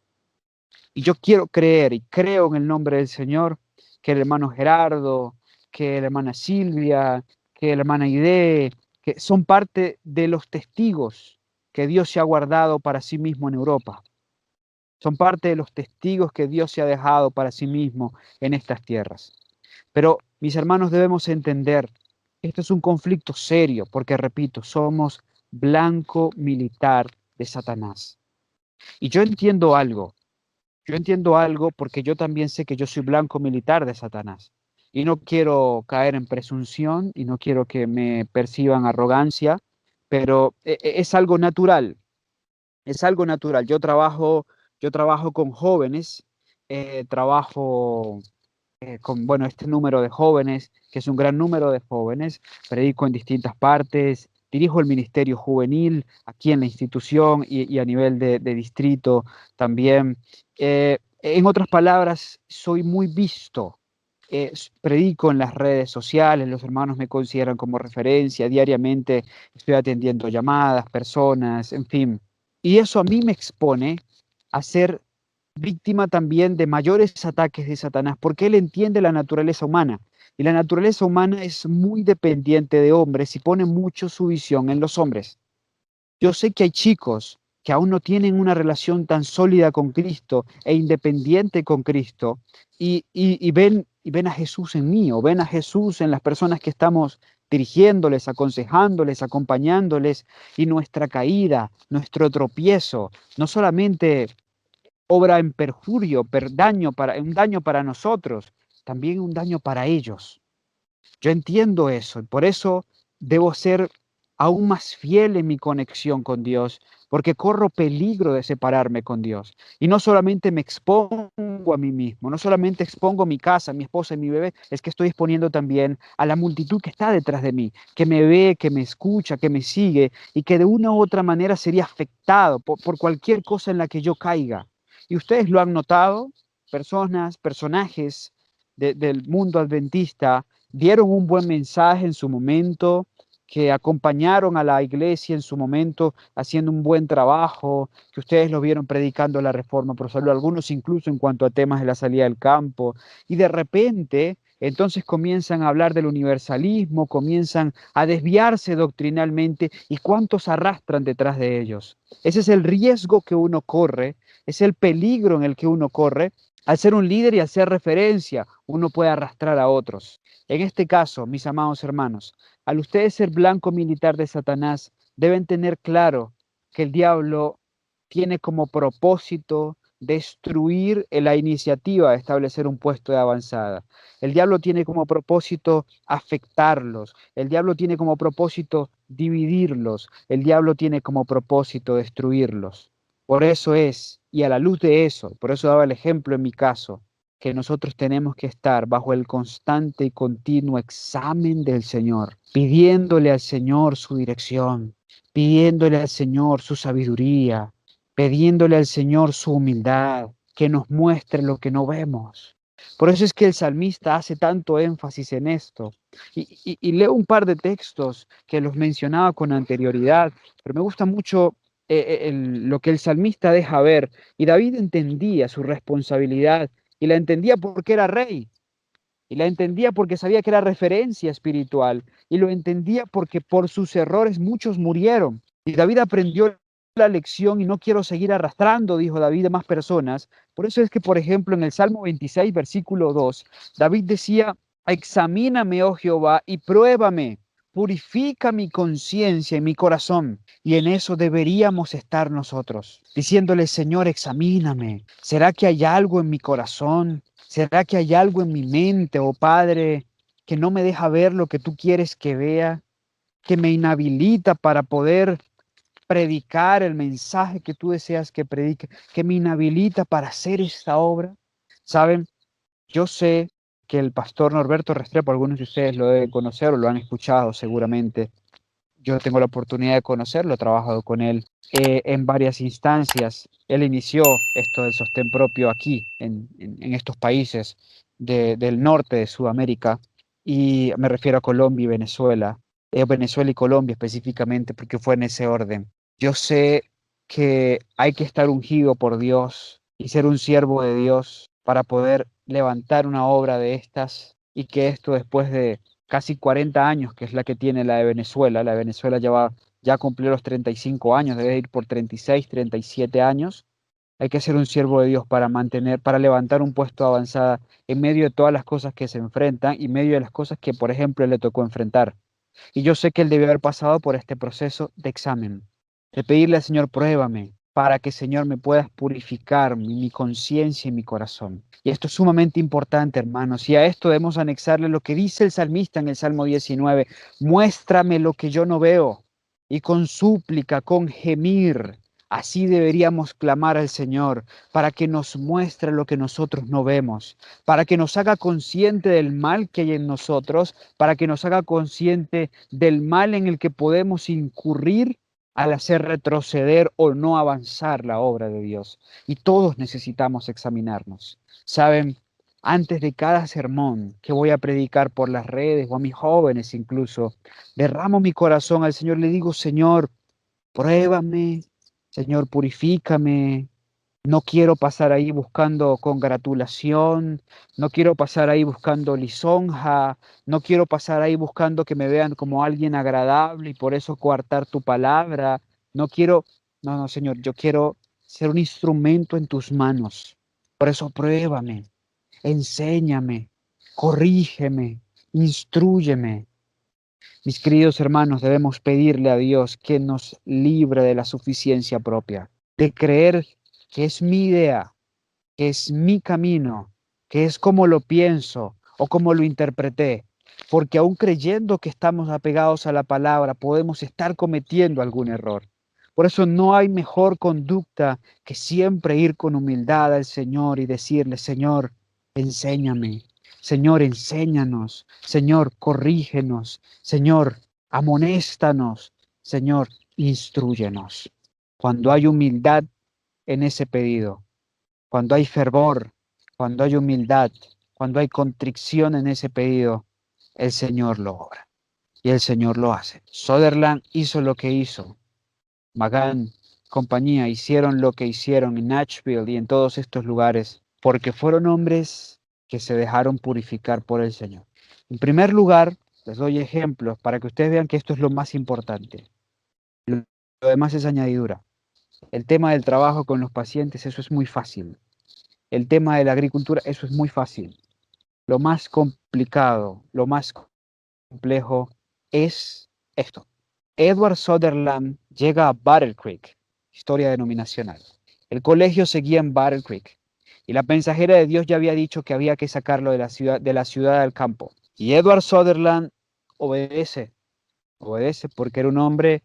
Y yo quiero creer y creo en el nombre del Señor que el hermano Gerardo, que la hermana Silvia, que la hermana Aide, que son parte de los testigos que Dios se ha guardado para sí mismo en Europa. Son parte de los testigos que Dios se ha dejado para sí mismo en estas tierras. Pero, mis hermanos, debemos entender, esto es un conflicto serio, porque, repito, somos blanco militar de Satanás. Y yo entiendo algo porque yo también sé que yo soy blanco militar de Satanás. Y no quiero caer en presunción y no quiero que me perciban arrogancia, pero es algo natural, es algo natural. Yo trabajo con jóvenes, trabajo con, bueno, este número de jóvenes, que es un gran número de jóvenes, predico en distintas partes, dirijo el ministerio juvenil aquí en la institución y a nivel de distrito también. En otras palabras, soy muy visto. Predico en las redes sociales, los hermanos me consideran como referencia, diariamente estoy atendiendo llamadas, personas, en fin. Y eso a mí me expone a ser víctima también de mayores ataques de Satanás, porque él entiende la naturaleza humana. Y la naturaleza humana es muy dependiente de hombres y pone mucho su visión en los hombres. Yo sé que hay chicos que aún no tienen una relación tan sólida con Cristo e independiente con Cristo y ven a Jesús en mí o ven a Jesús en las personas que estamos dirigiéndoles, aconsejándoles, acompañándoles, y nuestra caída, nuestro tropiezo, no solamente obra en perjurio, un daño para nosotros, también un daño para ellos. Yo entiendo eso y por eso debo ser aún más fiel en mi conexión con Dios, porque corro peligro de separarme con Dios. Y no solamente me expongo a mí mismo, no solamente expongo mi casa, mi esposa y mi bebé, es que estoy exponiendo también a la multitud que está detrás de mí, que me ve, que me escucha, que me sigue y que de una u otra manera sería afectado por cualquier cosa en la que yo caiga. Y ustedes lo han notado, personajes del mundo adventista dieron un buen mensaje en su momento, que acompañaron a la iglesia en su momento haciendo un buen trabajo, que ustedes lo vieron predicando la reforma por salud, algunos incluso en cuanto a temas de la salida del campo, y de repente entonces comienzan a hablar del universalismo, comienzan a desviarse doctrinalmente, y cuántos arrastran detrás de ellos. Ese es el riesgo que uno corre, es el peligro en el que uno corre. Al ser un líder y al ser referencia, uno puede arrastrar a otros. En este caso, mis amados hermanos, al ustedes ser blanco militar de Satanás, deben tener claro que el diablo tiene como propósito destruir la iniciativa de establecer un puesto de avanzada. El diablo tiene como propósito afectarlos. El diablo tiene como propósito dividirlos. El diablo tiene como propósito destruirlos. Por eso es, y a la luz de eso, por eso daba el ejemplo en mi caso, que nosotros tenemos que estar bajo el constante y continuo examen del Señor, pidiéndole al Señor su dirección, pidiéndole al Señor su sabiduría, pidiéndole al Señor su humildad, que nos muestre lo que no vemos. Por eso es que el salmista hace tanto énfasis en esto. Y leo un par de textos que los mencionaba con anterioridad, pero me gusta mucho lo que el salmista deja ver. Y David entendía su responsabilidad y la entendía porque era rey. Y la entendía porque sabía que era referencia espiritual. Y lo entendía porque por sus errores muchos murieron. Y David aprendió la lección y no quiero seguir arrastrando, dijo David, a más personas. Por eso es que, por ejemplo, en el Salmo 26, versículo 2, David decía, examíname, oh Jehová, y pruébame, purifica mi conciencia y mi corazón. Y en eso deberíamos estar nosotros, diciéndole, Señor, examíname. ¿Será que hay algo en mi corazón? ¿Será que hay algo en mi mente, oh Padre, que no me deja ver lo que tú quieres que vea, que me inhabilita para poder predicar el mensaje que tú deseas que predique, que me inhabilita para hacer esta obra? Saben, yo sé que el pastor Norberto Restrepo, algunos de ustedes lo deben conocer o lo han escuchado seguramente. Yo tengo la oportunidad de conocerlo, he trabajado con él en varias instancias. Él inició esto del sostén propio aquí, en estos países del norte de Sudamérica, y me refiero a Colombia y Venezuela, Venezuela y Colombia específicamente, porque fue en ese orden. Yo sé que hay que estar ungido por Dios y ser un siervo de Dios para poder levantar una obra de estas, y que esto después de casi 40 años, que es la que tiene la de Venezuela ya cumplió los 35 años, debe ir por 36, 37 años. Hay que ser un siervo de Dios para mantener, para levantar un puesto de avanzada en medio de todas las cosas que se enfrentan y en medio de las cosas que, por ejemplo, le tocó enfrentar. Y yo sé que él debió haber pasado por este proceso de examen, de pedirle al Señor, pruébame, para que, Señor, me puedas purificar mi conciencia y mi corazón. Y esto es sumamente importante, hermanos, y a esto debemos anexarle lo que dice el salmista en el Salmo 19, muéstrame lo que yo no veo, y con súplica, con gemir. Así deberíamos clamar al Señor para que nos muestre lo que nosotros no vemos, para que nos haga consciente del mal que hay en nosotros, para que nos haga consciente del mal en el que podemos incurrir al hacer retroceder o no avanzar la obra de Dios. Y todos necesitamos examinarnos. Saben, antes de cada sermón que voy a predicar por las redes o a mis jóvenes incluso, derramo mi corazón al Señor, le digo, Señor, pruébame, Señor, purifícame. No quiero pasar ahí buscando congratulación, no quiero pasar ahí buscando lisonja, no quiero pasar ahí buscando que me vean como alguien agradable y por eso coartar tu palabra. No quiero, no, no, Señor, yo quiero ser un instrumento en tus manos. Por eso pruébame, enséñame, corrígeme, instrúyeme. Mis queridos hermanos, debemos pedirle a Dios que nos libre de la suficiencia propia, de creer que es mi idea, que es mi camino, que es como lo pienso o como lo interpreté. porque aún creyendo que estamos apegados a la palabra, podemos estar cometiendo algún error. Por eso no hay mejor conducta que siempre ir con humildad al Señor y decirle, Señor, enséñame, Señor, enséñanos, Señor, corrígenos, Señor, amonéstanos, Señor, instrúyenos. Cuando hay humildad en ese pedido, cuando hay fervor, cuando hay humildad, cuando hay contrición en ese pedido, el Señor lo obra y el Señor lo hace. Sutherland hizo lo que hizo. Magan, compañía, hicieron lo que hicieron en Nashville y en todos estos lugares, porque fueron hombres que se dejaron purificar por el Señor. En primer lugar, les doy ejemplos para que ustedes vean que esto es lo más importante. Lo demás es añadidura. El tema del trabajo con los pacientes, eso es muy fácil. El tema de la agricultura, eso es muy fácil. Lo más complicado, lo más complejo es esto. Edward Sutherland llega a Battle Creek, historia denominacional. El colegio seguía en Battle Creek y la mensajera de Dios ya había dicho que había que sacarlo de la ciudad al campo. Y Edward Sutherland obedece porque era un hombre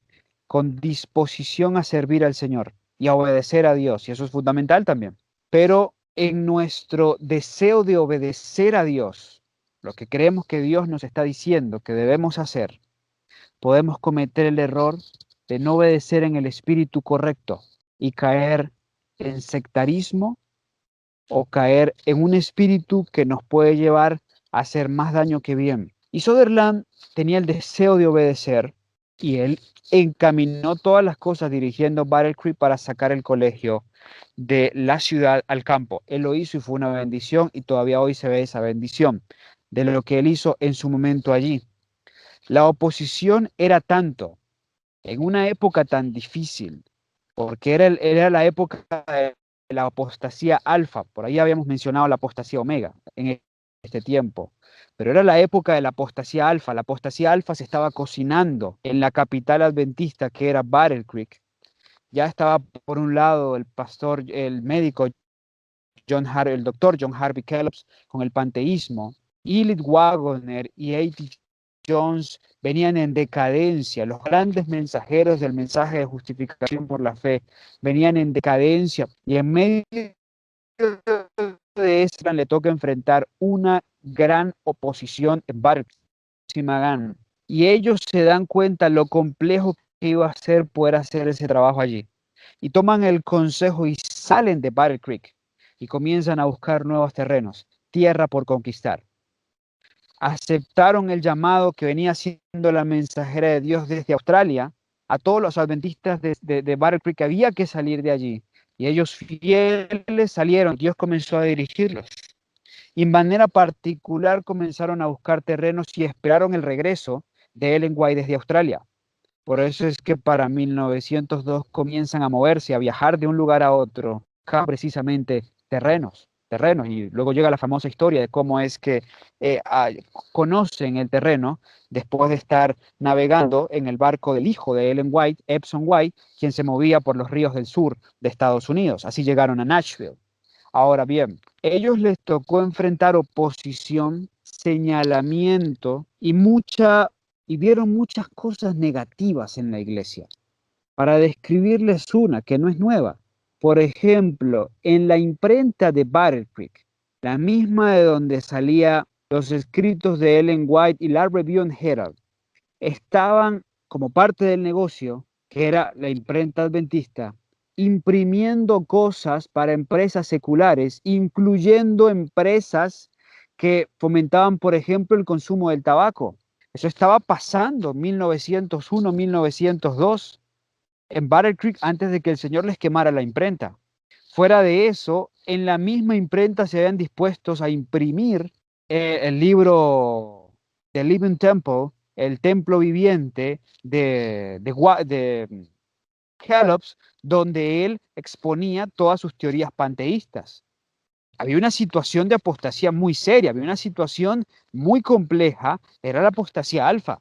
con disposición a servir al Señor y a obedecer a Dios, y eso es fundamental también. Pero en nuestro deseo de obedecer a Dios, lo que creemos que Dios nos está diciendo que debemos hacer, podemos cometer el error de no obedecer en el espíritu correcto y caer en sectarismo o caer en un espíritu que nos puede llevar a hacer más daño que bien. Y Sutherland tenía el deseo de obedecer y él encaminó todas las cosas dirigiendo Battle Creek para sacar el colegio de la ciudad al campo. Él lo hizo y fue una bendición y todavía hoy se ve esa bendición de lo que él hizo en su momento allí. La oposición era tanto, en una época tan difícil, porque era la época de la apostasía alfa, por ahí habíamos mencionado la apostasía omega en este tiempo, pero era la época de la apostasía alfa se estaba cocinando en la capital adventista que era Battle Creek. Ya estaba por un lado el médico el doctor John Harvey Kellogg con el panteísmo, Elliot Waggoner y A.T. Jones venían en decadencia. Los grandes mensajeros del mensaje de justificación por la fe venían en decadencia y en medio de eso le toca enfrentar una gran oposición en Barximagan. Y ellos se dan cuenta lo complejo que iba a ser poder hacer ese trabajo allí. Y toman el consejo y salen de Battle Creek y comienzan a buscar nuevos terrenos, tierra por conquistar. Aceptaron el llamado que venía siendo la mensajera de Dios desde Australia a todos los adventistas de Battle Creek que había que salir de allí. Y ellos fieles salieron, Dios comenzó a dirigirlos. Y en manera particular comenzaron a buscar terrenos y esperaron el regreso de Ellen White desde Australia. Por eso es que para 1902 comienzan a moverse, a viajar de un lugar a otro, precisamente terrenos, y luego llega la famosa historia de cómo es que conocen el terreno después de estar navegando en el barco del hijo de Ellen White, Epsom White, quien se movía por los ríos del sur de Estados Unidos. Así llegaron a Nashville. Ahora bien, ellos les tocó enfrentar oposición, señalamiento y vieron muchas cosas negativas en la iglesia. Para describirles una que no es nueva, por ejemplo, en la imprenta de Battle Creek, la misma de donde salían los escritos de Ellen White y la Review and Herald, estaban como parte del negocio, que era la imprenta adventista, imprimiendo cosas para empresas seculares, incluyendo empresas que fomentaban, por ejemplo, el consumo del tabaco. Eso estaba pasando en 1901, 1902, en Battle Creek, antes de que el Señor les quemara la imprenta. Fuera de eso, en la misma imprenta se habían dispuestos a imprimir el libro The Living Temple, el templo viviente de Kellogg, donde él exponía todas sus teorías panteístas. Había una situación de apostasía muy seria, había una situación muy compleja, era la apostasía alfa.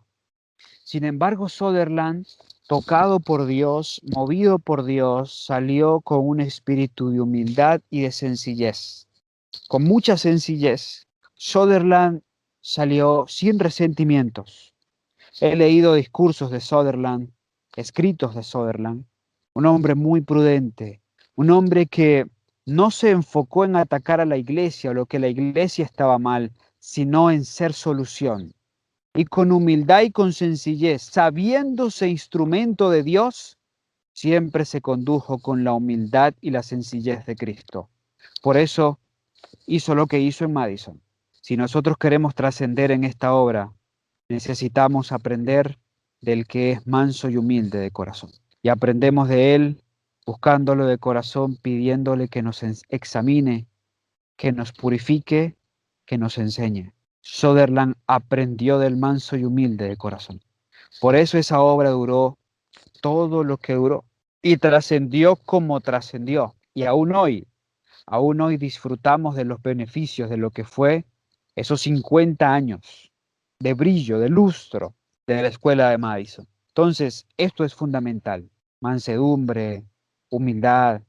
Sin embargo, Sutherland, tocado por Dios, movido por Dios, salió con un espíritu de humildad y de sencillez. Con mucha sencillez, Sutherland salió sin resentimientos. He leído discursos de Sutherland, escritos de Sutherland, un hombre muy prudente, un hombre que no se enfocó en atacar a la iglesia o lo que la iglesia estaba mal, sino en ser solución. Y con humildad y con sencillez, sabiéndose instrumento de Dios, siempre se condujo con la humildad y la sencillez de Cristo. Por eso hizo lo que hizo en Madison. Si nosotros queremos trascender en esta obra, necesitamos aprender del que es manso y humilde de corazón. Y aprendemos de él buscándolo de corazón, pidiéndole que nos examine, que nos purifique, que nos enseñe. Sutherland aprendió del manso y humilde de corazón. Por eso esa obra duró todo lo que duró y trascendió como trascendió. Y aún hoy disfrutamos de los beneficios de lo que fue esos 50 años de brillo, de lustro de la escuela de Madison. Entonces, esto es fundamental. Mansedumbre, humildad,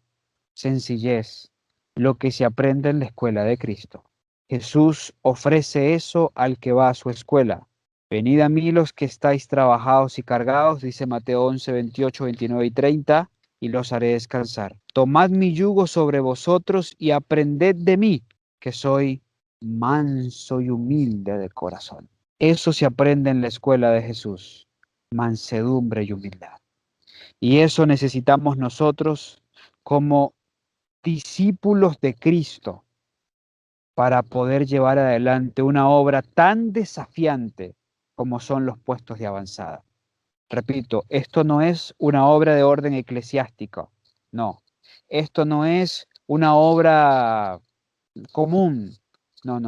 sencillez, lo que se aprende en la escuela de Cristo. Jesús ofrece eso al que va a su escuela. Venid a mí los que estáis trabajados y cargados, dice Mateo 11, 28, 29 y 30, y los haré descansar. Tomad mi yugo sobre vosotros y aprended de mí, que soy manso y humilde de corazón. Eso se aprende en la escuela de Jesús, mansedumbre y humildad. Y eso necesitamos nosotros como discípulos de Cristo para poder llevar adelante una obra tan desafiante como son los puestos de avanzada. Repito, esto no es una obra de orden eclesiástico, no. Esto no es una obra común. No.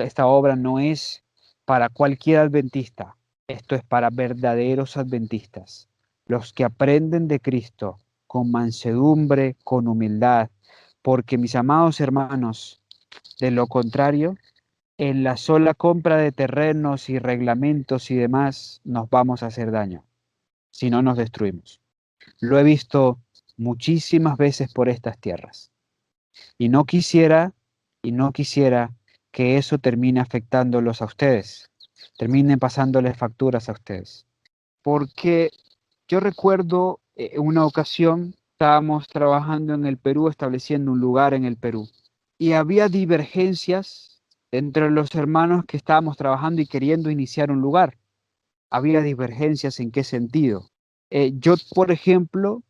Esta obra no es para cualquier adventista. Esto es para verdaderos adventistas, los que aprenden de Cristo con mansedumbre, con humildad, porque mis amados hermanos, de lo contrario, en la sola compra de terrenos y reglamentos y demás, nos vamos a hacer daño, si no nos destruimos. Lo he visto muchísimas veces por estas tierras. Y no quisiera que eso termine afectándolos a ustedes, termine pasándoles facturas a ustedes. Porque yo recuerdo una ocasión, estábamos trabajando en el Perú, estableciendo un lugar en el Perú, y había divergencias entre los hermanos que estábamos trabajando y queriendo iniciar un lugar. Había divergencias en qué sentido. Yo, por ejemplo,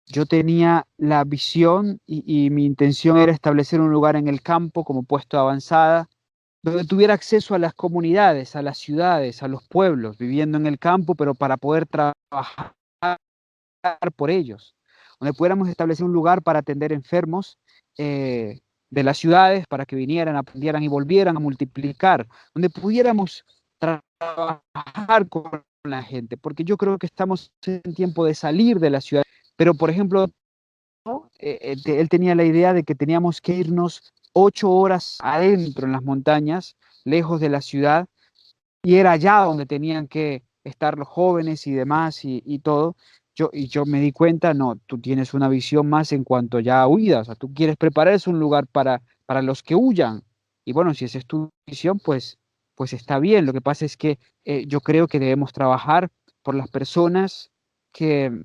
yo tenía la visión y mi intención era establecer un lugar en el campo como puesto de avanzada, donde tuviera acceso a las comunidades, a las ciudades, a los pueblos, viviendo en el campo, pero para poder trabajar por ellos, donde pudiéramos establecer un lugar para atender enfermos de las ciudades, para que vinieran, aprendieran y volvieran a multiplicar, donde pudiéramos trabajar con la gente, porque yo creo que estamos en tiempo de salir de la ciudad. Pero, por ejemplo, él tenía la idea de que teníamos que irnos 8 horas adentro en las montañas, lejos de la ciudad, y era allá donde tenían que estar los jóvenes y demás y todo. Yo me di cuenta, no, tú tienes una visión más en cuanto ya a huida, o sea, tú quieres prepararse un lugar para los que huyan. Y bueno, si esa es tu visión, pues está bien. Lo que pasa es que yo creo que debemos trabajar por las personas que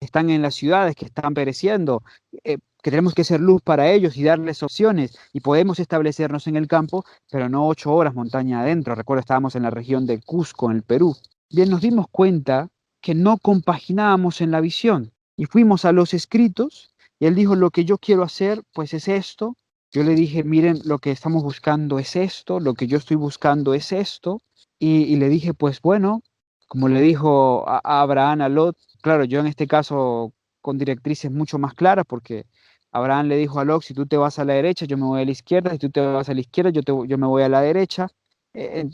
están en las ciudades, que están pereciendo. Que tenemos que ser luz para ellos y darles opciones. Y podemos establecernos en el campo, pero no 8 horas montaña adentro. Recuerdo, estábamos en la región de Cusco, en el Perú. Bien, nos dimos cuenta que no compaginábamos en la visión. Y fuimos a los escritos, y él dijo, lo que yo quiero hacer, pues es esto. Yo le dije, miren, lo que estamos buscando es esto, lo que yo estoy buscando es esto. Y le dije, pues bueno, como le dijo a Abraham, a Lot, claro, yo en este caso con directrices mucho más claras, porque Abraham le dijo a Lot, si tú te vas a la derecha, yo me voy a la izquierda, si tú te vas a la izquierda, yo me voy a la derecha.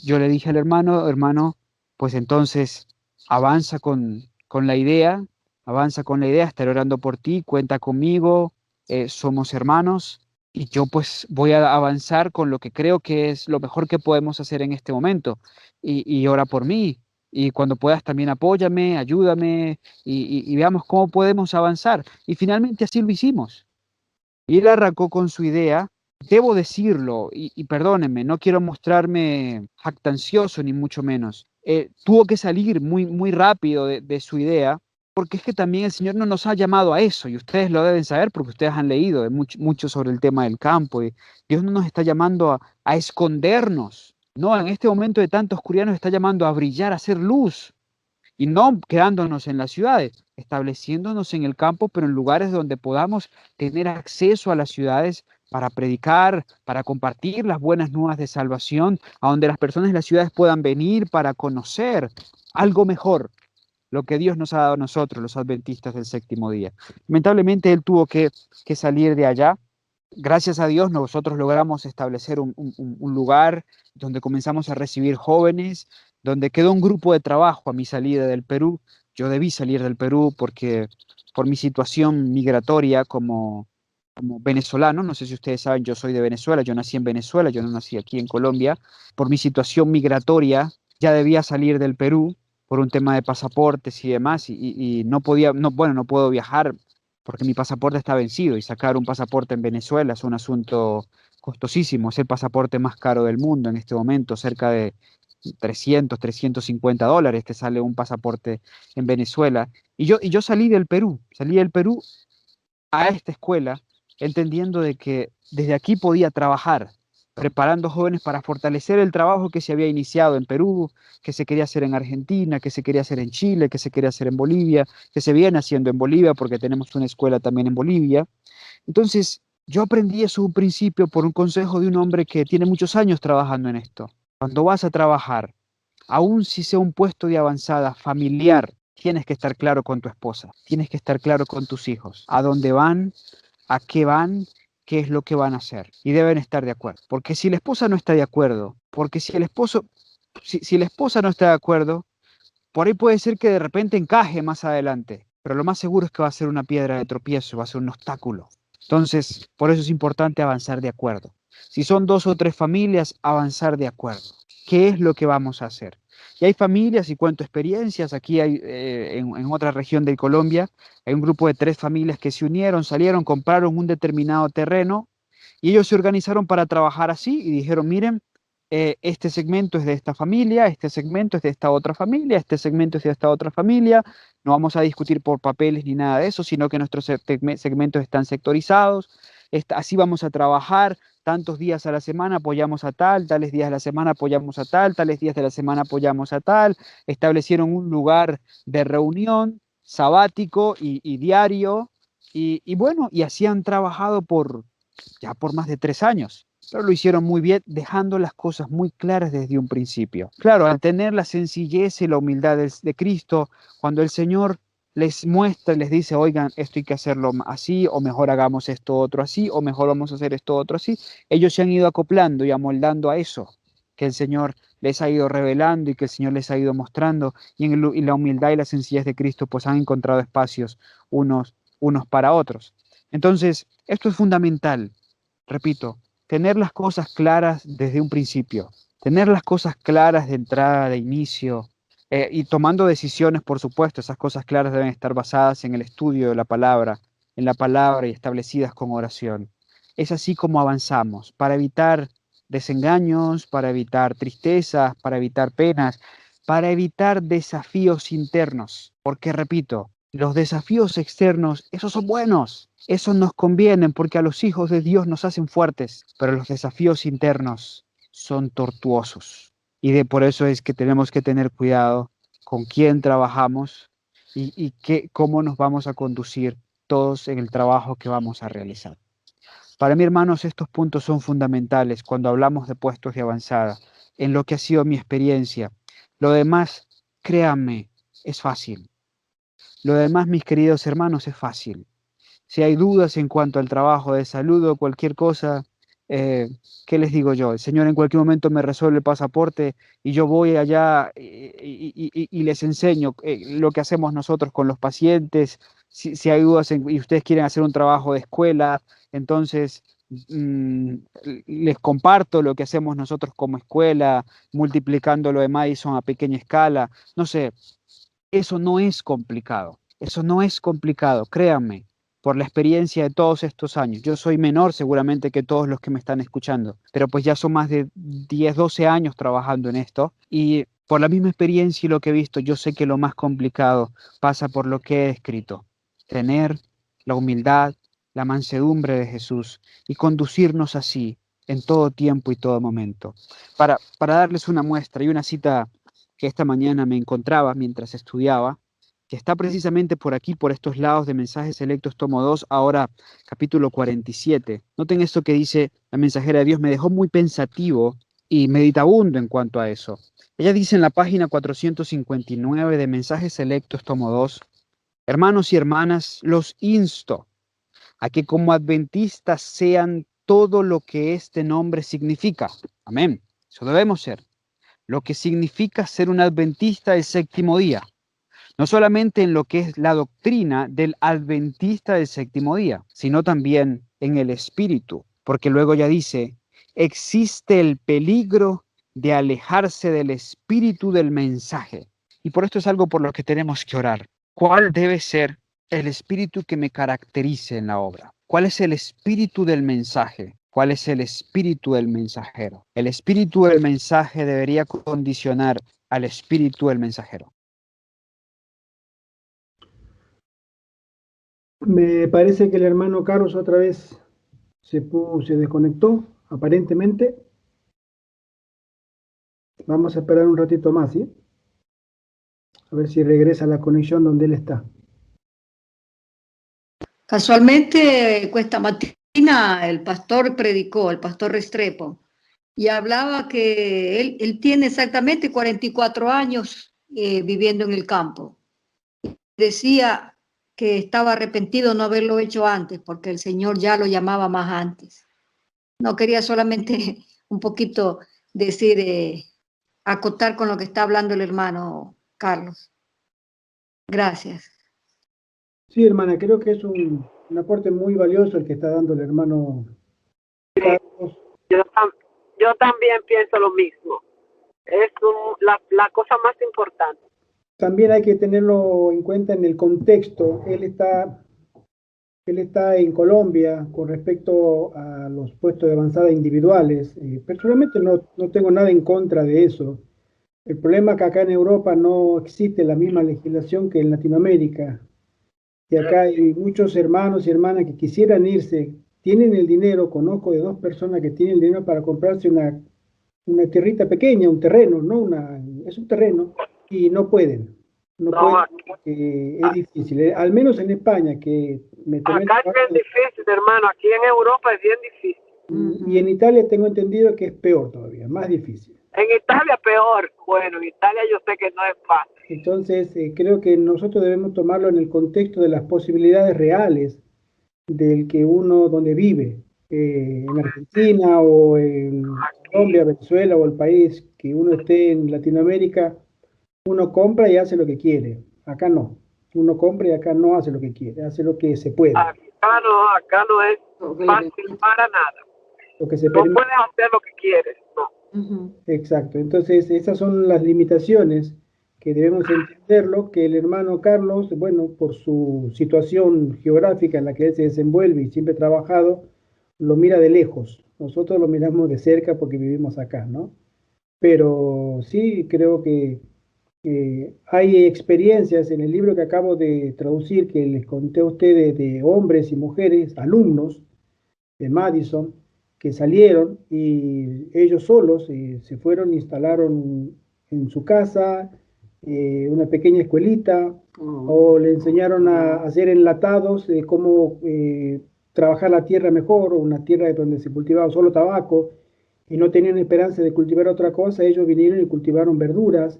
Yo le dije al hermano, pues entonces avanza con la idea, estaré orando por ti, cuenta conmigo, somos hermanos, y yo pues voy a avanzar con lo que creo que es lo mejor que podemos hacer en este momento, y ora por mí. Y cuando puedas también apóyame, ayúdame y veamos cómo podemos avanzar. Y finalmente así lo hicimos. Y él arrancó con su idea debo decirlo, y perdónenme, no quiero mostrarme jactancioso ni mucho menos. Tuvo que salir muy, muy rápido de su idea, porque es que también el Señor no nos ha llamado a eso, y ustedes lo deben saber porque ustedes han leído mucho sobre el tema del campo, y Dios no nos está llamando a escondernos, no, en este momento de tanta oscuridad nos está llamando a brillar, a hacer luz, y no quedándonos en las ciudades, estableciéndonos en el campo, pero en lugares donde podamos tener acceso a las ciudades para predicar, para compartir las buenas nuevas de salvación, a donde las personas de las ciudades puedan venir para conocer algo mejor, lo que Dios nos ha dado a nosotros, los adventistas del séptimo día. Lamentablemente él tuvo que salir de allá. Gracias a Dios nosotros logramos establecer un lugar donde comenzamos a recibir jóvenes, donde quedó un grupo de trabajo a mi salida del Perú. Yo debí salir del Perú porque por mi situación migratoria como venezolano, no sé si ustedes saben, yo soy de Venezuela, yo nací en Venezuela, yo no nací aquí en Colombia. Por mi situación migratoria ya debía salir del Perú por un tema de pasaportes y demás, y no podía, no, bueno, no puedo viajar porque mi pasaporte está vencido y sacar un pasaporte en Venezuela es un asunto costosísimo, es el pasaporte más caro del mundo en este momento, cerca de 350 dólares te sale un pasaporte en Venezuela. Y yo salí del Perú a esta escuela, entendiendo de que desde aquí podía trabajar, preparando jóvenes para fortalecer el trabajo que se había iniciado en Perú, que se quería hacer en Argentina, que se quería hacer en Chile, que se quería hacer en Bolivia, que se viene haciendo en Bolivia porque tenemos una escuela también en Bolivia. Entonces, yo aprendí eso un principio por un consejo de un hombre que tiene muchos años trabajando en esto. Cuando vas a trabajar, aun si sea un puesto de avanzada familiar, tienes que estar claro con tu esposa, tienes que estar claro con tus hijos, a dónde van, qué es lo que van a hacer. Y deben estar de acuerdo. Porque si la esposa no está de acuerdo, porque si la esposa no está de acuerdo, por ahí puede ser que de repente encaje más adelante, pero lo más seguro es que va a ser una piedra de tropiezo, va a ser un obstáculo. Entonces, por eso es importante avanzar de acuerdo. Si son 2 o 3 familias, avanzar de acuerdo. ¿Qué es lo que vamos a hacer? Y hay familias, y cuento experiencias, aquí hay, en otra región de Colombia, hay un grupo de 3 familias que se unieron, salieron, compraron un determinado terreno y ellos se organizaron para trabajar así y dijeron, miren, este segmento es de esta familia, este segmento es de esta otra familia, este segmento es de esta otra familia, no vamos a discutir por papeles ni nada de eso, sino que nuestros segmentos están sectorizados, así vamos a trabajar, tantos días a la semana apoyamos a tal, tales días a la semana apoyamos a tal, tales días de la semana apoyamos a tal, establecieron un lugar de reunión sabático y diario, y bueno, y así han trabajado ya por más de 3 años. Pero lo hicieron muy bien, dejando las cosas muy claras desde un principio. Claro, al tener la sencillez y la humildad de Cristo, cuando el Señor les muestra, les dice, oigan, esto hay que hacerlo así, o mejor hagamos esto otro así, o mejor vamos a hacer esto otro así, ellos se han ido acoplando y amoldando a eso que el Señor les ha ido revelando y que el Señor les ha ido mostrando, y la humildad y la sencillez de Cristo pues han encontrado espacios unos para otros. Entonces, esto es fundamental, repito, tener las cosas claras desde un principio, tener las cosas claras de entrada, de inicio, y tomando decisiones, por supuesto, esas cosas claras deben estar basadas en el estudio de la palabra, en la palabra y establecidas con oración. Es así como avanzamos, para evitar desengaños, para evitar tristezas, para evitar penas, para evitar desafíos internos, porque repito, los desafíos externos, esos son buenos, esos nos convienen porque a los hijos de Dios nos hacen fuertes, pero los desafíos internos son tortuosos. Por eso es que tenemos que tener cuidado con quién trabajamos y cómo nos vamos a conducir todos en el trabajo que vamos a realizar. Para mí, hermanos, estos puntos son fundamentales cuando hablamos de puestos de avanzada, en lo que ha sido mi experiencia. Lo demás, créanme, es fácil. Lo demás, mis queridos hermanos, es fácil. Si hay dudas en cuanto al trabajo de salud o cualquier cosa, eh, ¿qué les digo yo? El Señor en cualquier momento me resuelve el pasaporte y yo voy allá y les enseño lo que hacemos nosotros con los pacientes. Si hay dudas y ustedes quieren hacer un trabajo de escuela, entonces mm, les comparto lo que hacemos nosotros como escuela, multiplicando lo de Madison a pequeña escala. No sé, eso no es complicado. Eso no es complicado, créanme. por la experiencia de todos estos años. Yo soy menor seguramente que todos los que me están escuchando, pero pues ya son más de 10, 12 años trabajando en esto y por la misma experiencia y lo que he visto, yo sé que lo más complicado pasa por lo que he escrito. Tener la humildad, la mansedumbre de Jesús y conducirnos así en todo tiempo y todo momento. Para darles una muestra y una cita que esta mañana me encontraba mientras estudiaba, que está precisamente por aquí, por estos lados de Mensajes Selectos, tomo 2, ahora capítulo 47. Noten esto que dice la mensajera de Dios, me dejó muy pensativo y meditabundo en cuanto a eso. Ella dice en la página 459 de Mensajes Selectos, tomo 2, hermanos y hermanas, los insto a que como adventistas sean todo lo que este nombre significa. Amén. Eso debemos ser. Lo que significa ser un adventista del séptimo día. No solamente en lo que es la doctrina del adventista del séptimo día, sino también en el espíritu. Porque luego ya dice, existe el peligro de alejarse del espíritu del mensaje. Y por esto es algo por lo que tenemos que orar. ¿Cuál debe ser el espíritu que me caracterice en la obra? ¿Cuál es el espíritu del mensaje? ¿Cuál es el espíritu del mensajero? El espíritu del mensaje debería condicionar al espíritu del mensajero. Me parece que el hermano Carlos otra vez se desconectó, aparentemente. Vamos a esperar un ratito más, ¿sí? A ver si regresa a la conexión donde él está. Casualmente, esta mattina el pastor predicó, el pastor Restrepo, y hablaba que él tiene exactamente 44 años viviendo en el campo. Decía que estaba arrepentido no haberlo hecho antes, porque el Señor ya lo llamaba más antes. No quería solamente un poquito decir, acotar con lo que está hablando el hermano Carlos. Gracias. Sí, hermana, creo que es un aporte muy valioso el que está dando el hermano Carlos. Yo también pienso lo mismo. Es la cosa más importante. También hay que tenerlo en cuenta en el contexto. Él está en Colombia con respecto a los puestos de avanzada individuales. Personalmente no tengo nada en contra de eso. El problema es que acá en Europa no existe la misma legislación que en Latinoamérica. Y acá hay muchos hermanos y hermanas que quisieran irse, tienen el dinero, conozco de 2 personas que tienen el dinero para comprarse una tierrita pequeña, un terreno, es un terreno, y no pueden. No pueden porque es difícil. Al menos en España, que me tomé acá es bien difícil, hermano. Aquí en Europa es bien difícil. Y en Italia tengo entendido que es peor todavía, más difícil. En Italia peor. Bueno, en Italia yo sé que no es fácil. Entonces, creo que nosotros debemos tomarlo en el contexto de las posibilidades reales del que uno donde vive, en Argentina o en Colombia, Venezuela o el país que uno esté en Latinoamérica, uno compra y hace lo que quiere. Acá no. Uno compra y acá no hace lo que quiere, hace lo que se puede. Acá no es fácil para nada. Lo que se no puedes hacer lo que quieres, no. Exacto. Entonces, esas son las limitaciones que debemos entenderlo, que el hermano Carlos, bueno, por su situación geográfica en la que él se desenvuelve y siempre ha trabajado, lo mira de lejos. Nosotros lo miramos de cerca porque vivimos acá, ¿no? Pero sí creo que hay experiencias en el libro que acabo de traducir, que les conté a ustedes, de hombres y mujeres, alumnos de Madison, que salieron y ellos solos se fueron, instalaron en su casa una pequeña escuelita, o le enseñaron a hacer enlatados, cómo trabajar la tierra mejor, o una tierra donde se cultivaba solo tabaco y no tenían esperanza de cultivar otra cosa. Ellos vinieron y cultivaron verduras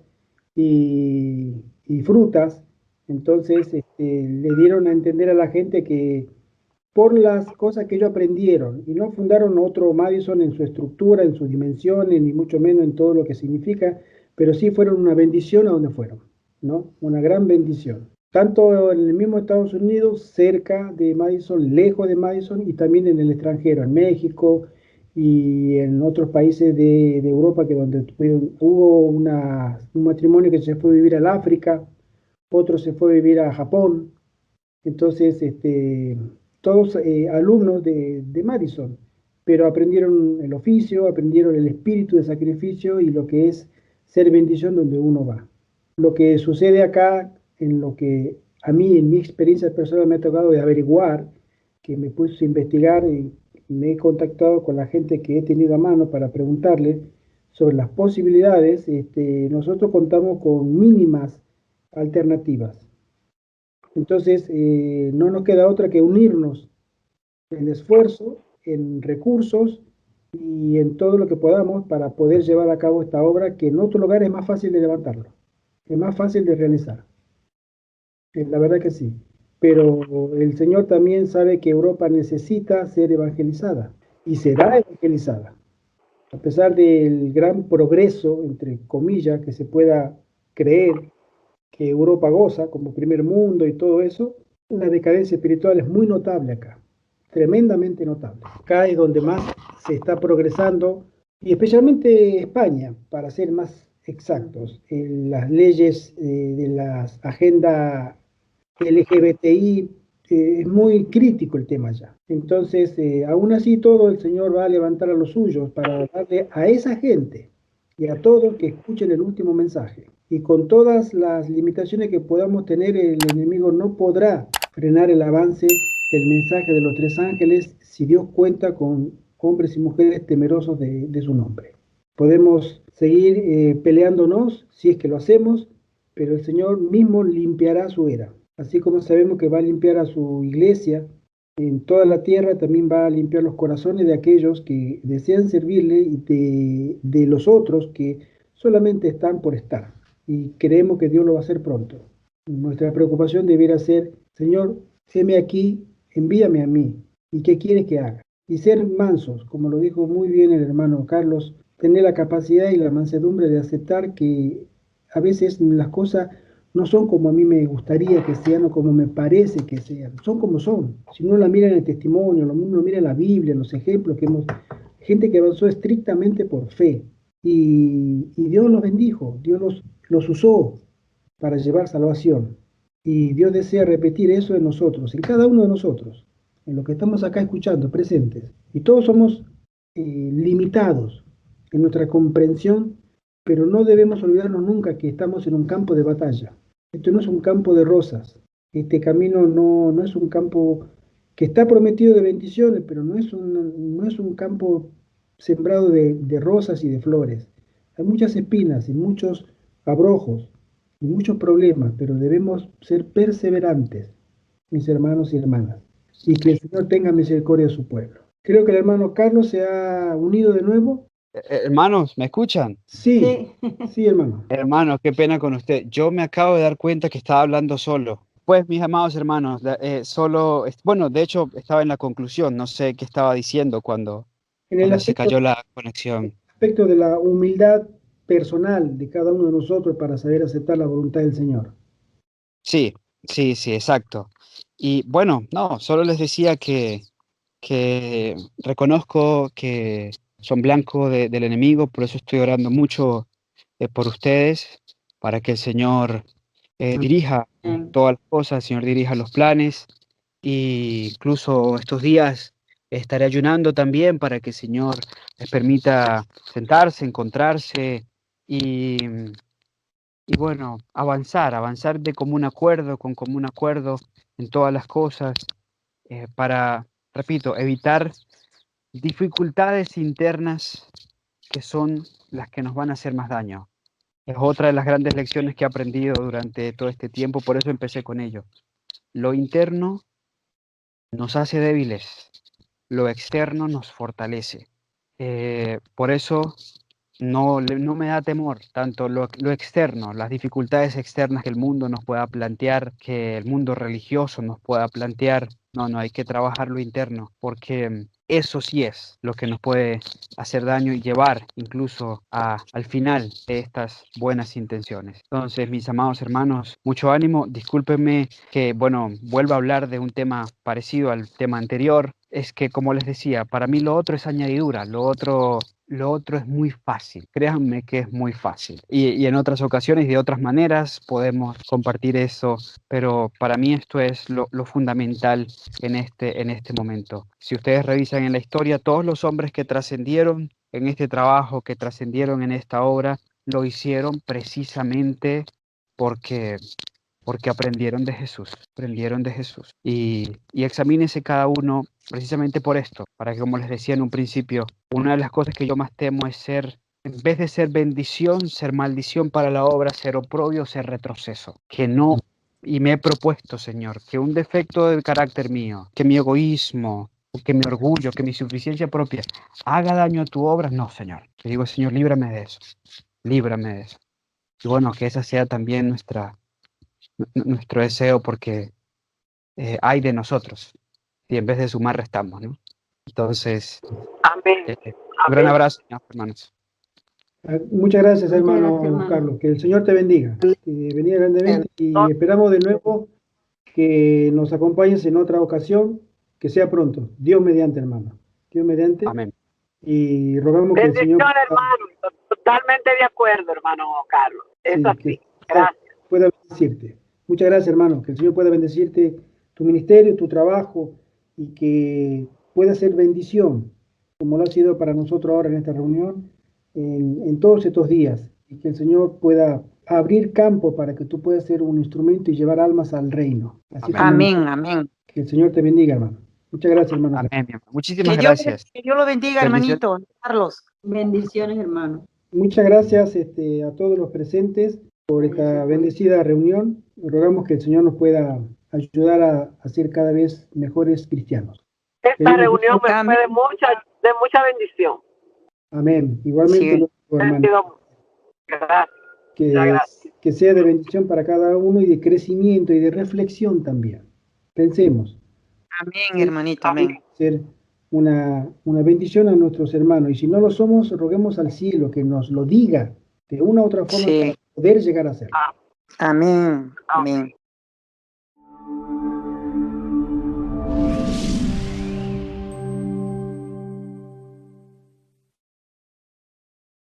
y frutas. Entonces le dieron a entender a la gente que por las cosas que ellos aprendieron, y no fundaron otro Madison en su estructura, en sus dimensiones, ni mucho menos en todo lo que significa, pero sí fueron una bendición a donde fueron, ¿no? Una gran bendición. Tanto en el mismo Estados Unidos, cerca de Madison, lejos de Madison, y también en el extranjero, en México y en otros países de Europa, que donde hubo un matrimonio que se fue a vivir al África, otro se fue a vivir a Japón. Entonces, todos alumnos de Madison, pero aprendieron el oficio, aprendieron el espíritu de sacrificio y lo que es ser bendición donde uno va. Lo que sucede acá, en lo que a mí, en mi experiencia personal, me ha tocado de averiguar, que me puse a investigar y me he contactado con la gente que he tenido a mano para preguntarle sobre las posibilidades. Nosotros contamos con mínimas alternativas. Entonces, no nos queda otra que unirnos en esfuerzo, en recursos y en todo lo que podamos para poder llevar a cabo esta obra que en otro lugar es más fácil de levantarlo, es más fácil de realizar. La verdad que sí. Pero el Señor también sabe que Europa necesita ser evangelizada y será evangelizada. A pesar del gran progreso, entre comillas, que se pueda creer que Europa goza como primer mundo y todo eso, la decadencia espiritual es muy notable acá, tremendamente notable. Acá es donde más se está progresando, y especialmente España, para ser más exactos, en las leyes de la agenda LGBTI, es muy crítico el tema ya. Entonces, aún así todo, el Señor va a levantar a los suyos para darle a esa gente y a todos que escuchen el último mensaje. Y con todas las limitaciones que podamos tener, el enemigo no podrá frenar el avance del mensaje de los tres ángeles si Dios cuenta con hombres y mujeres temerosos de su nombre. Podemos seguir peleándonos si es que lo hacemos, pero el Señor mismo limpiará su era. Así como sabemos que va a limpiar a su iglesia en toda la tierra, también va a limpiar los corazones de aquellos que desean servirle y de los otros que solamente están por estar. Y creemos que Dios lo va a hacer pronto. Nuestra preocupación debiera ser: Señor, heme aquí, envíame a mí. ¿Y qué quieres que haga? Y ser mansos, como lo dijo muy bien el hermano Carlos, tener la capacidad y la mansedumbre de aceptar que a veces las cosas no son como a mí me gustaría que sean o como me parece que sean, son como son. Si uno la mira en el testimonio, uno mira en la Biblia, en los ejemplos que hemos, gente que avanzó estrictamente por fe, y Dios los bendijo, Dios los usó para llevar salvación. Y Dios desea repetir eso en nosotros, en cada uno de nosotros, en lo que estamos acá escuchando, presentes. Y todos somos limitados en nuestra comprensión, pero no debemos olvidarnos nunca que estamos en un campo de batalla. Esto no es un campo de rosas. Este camino no es un campo que está prometido de bendiciones, pero no es un campo sembrado de rosas y de flores. Hay muchas espinas y muchos abrojos y muchos problemas, pero debemos ser perseverantes, mis hermanos y hermanas, y que el Señor tenga misericordia de su pueblo. Creo que el hermano Carlos se ha unido de nuevo. Hermanos, ¿me escuchan? Sí, sí, hermano. Hermano, qué pena con usted. Yo me acabo de dar cuenta que estaba hablando solo. Pues, mis amados hermanos, bueno, de hecho estaba en la conclusión, no sé qué estaba diciendo En el se aspecto, cayó la conexión. aspecto de la humildad personal de cada uno de nosotros para saber aceptar la voluntad del Señor. Sí, sí, exacto. Y bueno, no, solo les decía que reconozco que son blanco del enemigo, por eso estoy orando mucho por ustedes, para que el Señor dirija todas las cosas, el Señor dirija los planes, y incluso estos días estaré ayunando también para que el Señor les permita sentarse, encontrarse y, y bueno, avanzar de con común acuerdo en todas las cosas, para, repito, evitar dificultades internas que son las que nos van a hacer más daño. Es otra de las grandes lecciones que he aprendido durante todo este tiempo, por eso empecé con ello. Lo interno nos hace débiles, lo externo nos fortalece. Por eso no me da temor tanto lo externo, las dificultades externas que el mundo nos pueda plantear, que el mundo religioso nos pueda plantear. No, hay que trabajar lo interno, porque eso sí es lo que nos puede hacer daño y llevar incluso al final de estas buenas intenciones. Entonces, mis amados hermanos, mucho ánimo. Discúlpenme que, bueno, vuelva a hablar de un tema parecido al tema anterior. es que, como les decía, para mí lo otro es añadidura, lo otro es muy fácil, créanme que es muy fácil. Y en otras ocasiones y de otras maneras podemos compartir eso, pero para mí esto es lo fundamental en este momento. Si ustedes revisan en la historia, todos los hombres que trascendieron en este trabajo, que trascendieron en esta obra, lo hicieron precisamente porque aprendieron de Jesús. Y examínense cada uno precisamente por esto, para que, como les decía en un principio, una de las cosas que yo más temo es ser, en vez de ser bendición, ser maldición para la obra, ser oprobio, ser retroceso. Que no, y me he propuesto, Señor, que un defecto del carácter mío, que mi egoísmo, que mi orgullo, que mi suficiencia propia haga daño a tu obra, no, Señor. Te digo, Señor, líbrame de eso, líbrame de eso. Y bueno, que esa sea también nuestro deseo, porque hay de nosotros y en vez de sumar restamos, ¿no? Entonces, Amén. un gran abrazo, hermanos. Muchas gracias, hermano gracias, hermano. Carlos. Que el Señor te bendiga, que bendiga grandemente y esperamos de nuevo que nos acompañes en otra ocasión, que sea pronto. Dios mediante, hermano. Dios mediante. Amén. Y rogamos que el Bendición, Señor hermano. Totalmente de acuerdo, hermano Carlos. Es sí, así. que Gracias. pueda bendecirte. Muchas gracias, hermano. Que el Señor pueda bendecirte tu ministerio, tu trabajo y que pueda ser bendición, como lo ha sido para nosotros ahora en esta reunión, en todos estos días. Y que el Señor pueda abrir campo para que tú puedas ser un instrumento y llevar almas al reino. Así como Amén. que el Señor te bendiga, hermano. Muchas gracias, hermano. Amén, mi hermano. Muchísimas gracias. Que Dios lo bendiga, Bendiciones. hermanito Carlos. Bendiciones, hermano. Muchas gracias a todos los presentes por esta bendecida reunión. Rogamos que el Señor nos pueda ayudar a ser cada vez mejores cristianos. Esta reunión me Amén. fue de mucha bendición. Amén. Igualmente, Sí. hermano, Gracias. que sea de bendición para cada uno y de crecimiento y de reflexión también. Pensemos, Amén, hermanito, amén. ser una bendición a nuestros hermanos. Y si no lo somos, roguemos al cielo que nos lo diga de una u otra forma Sí. para poder llegar a ser. Amén, amén.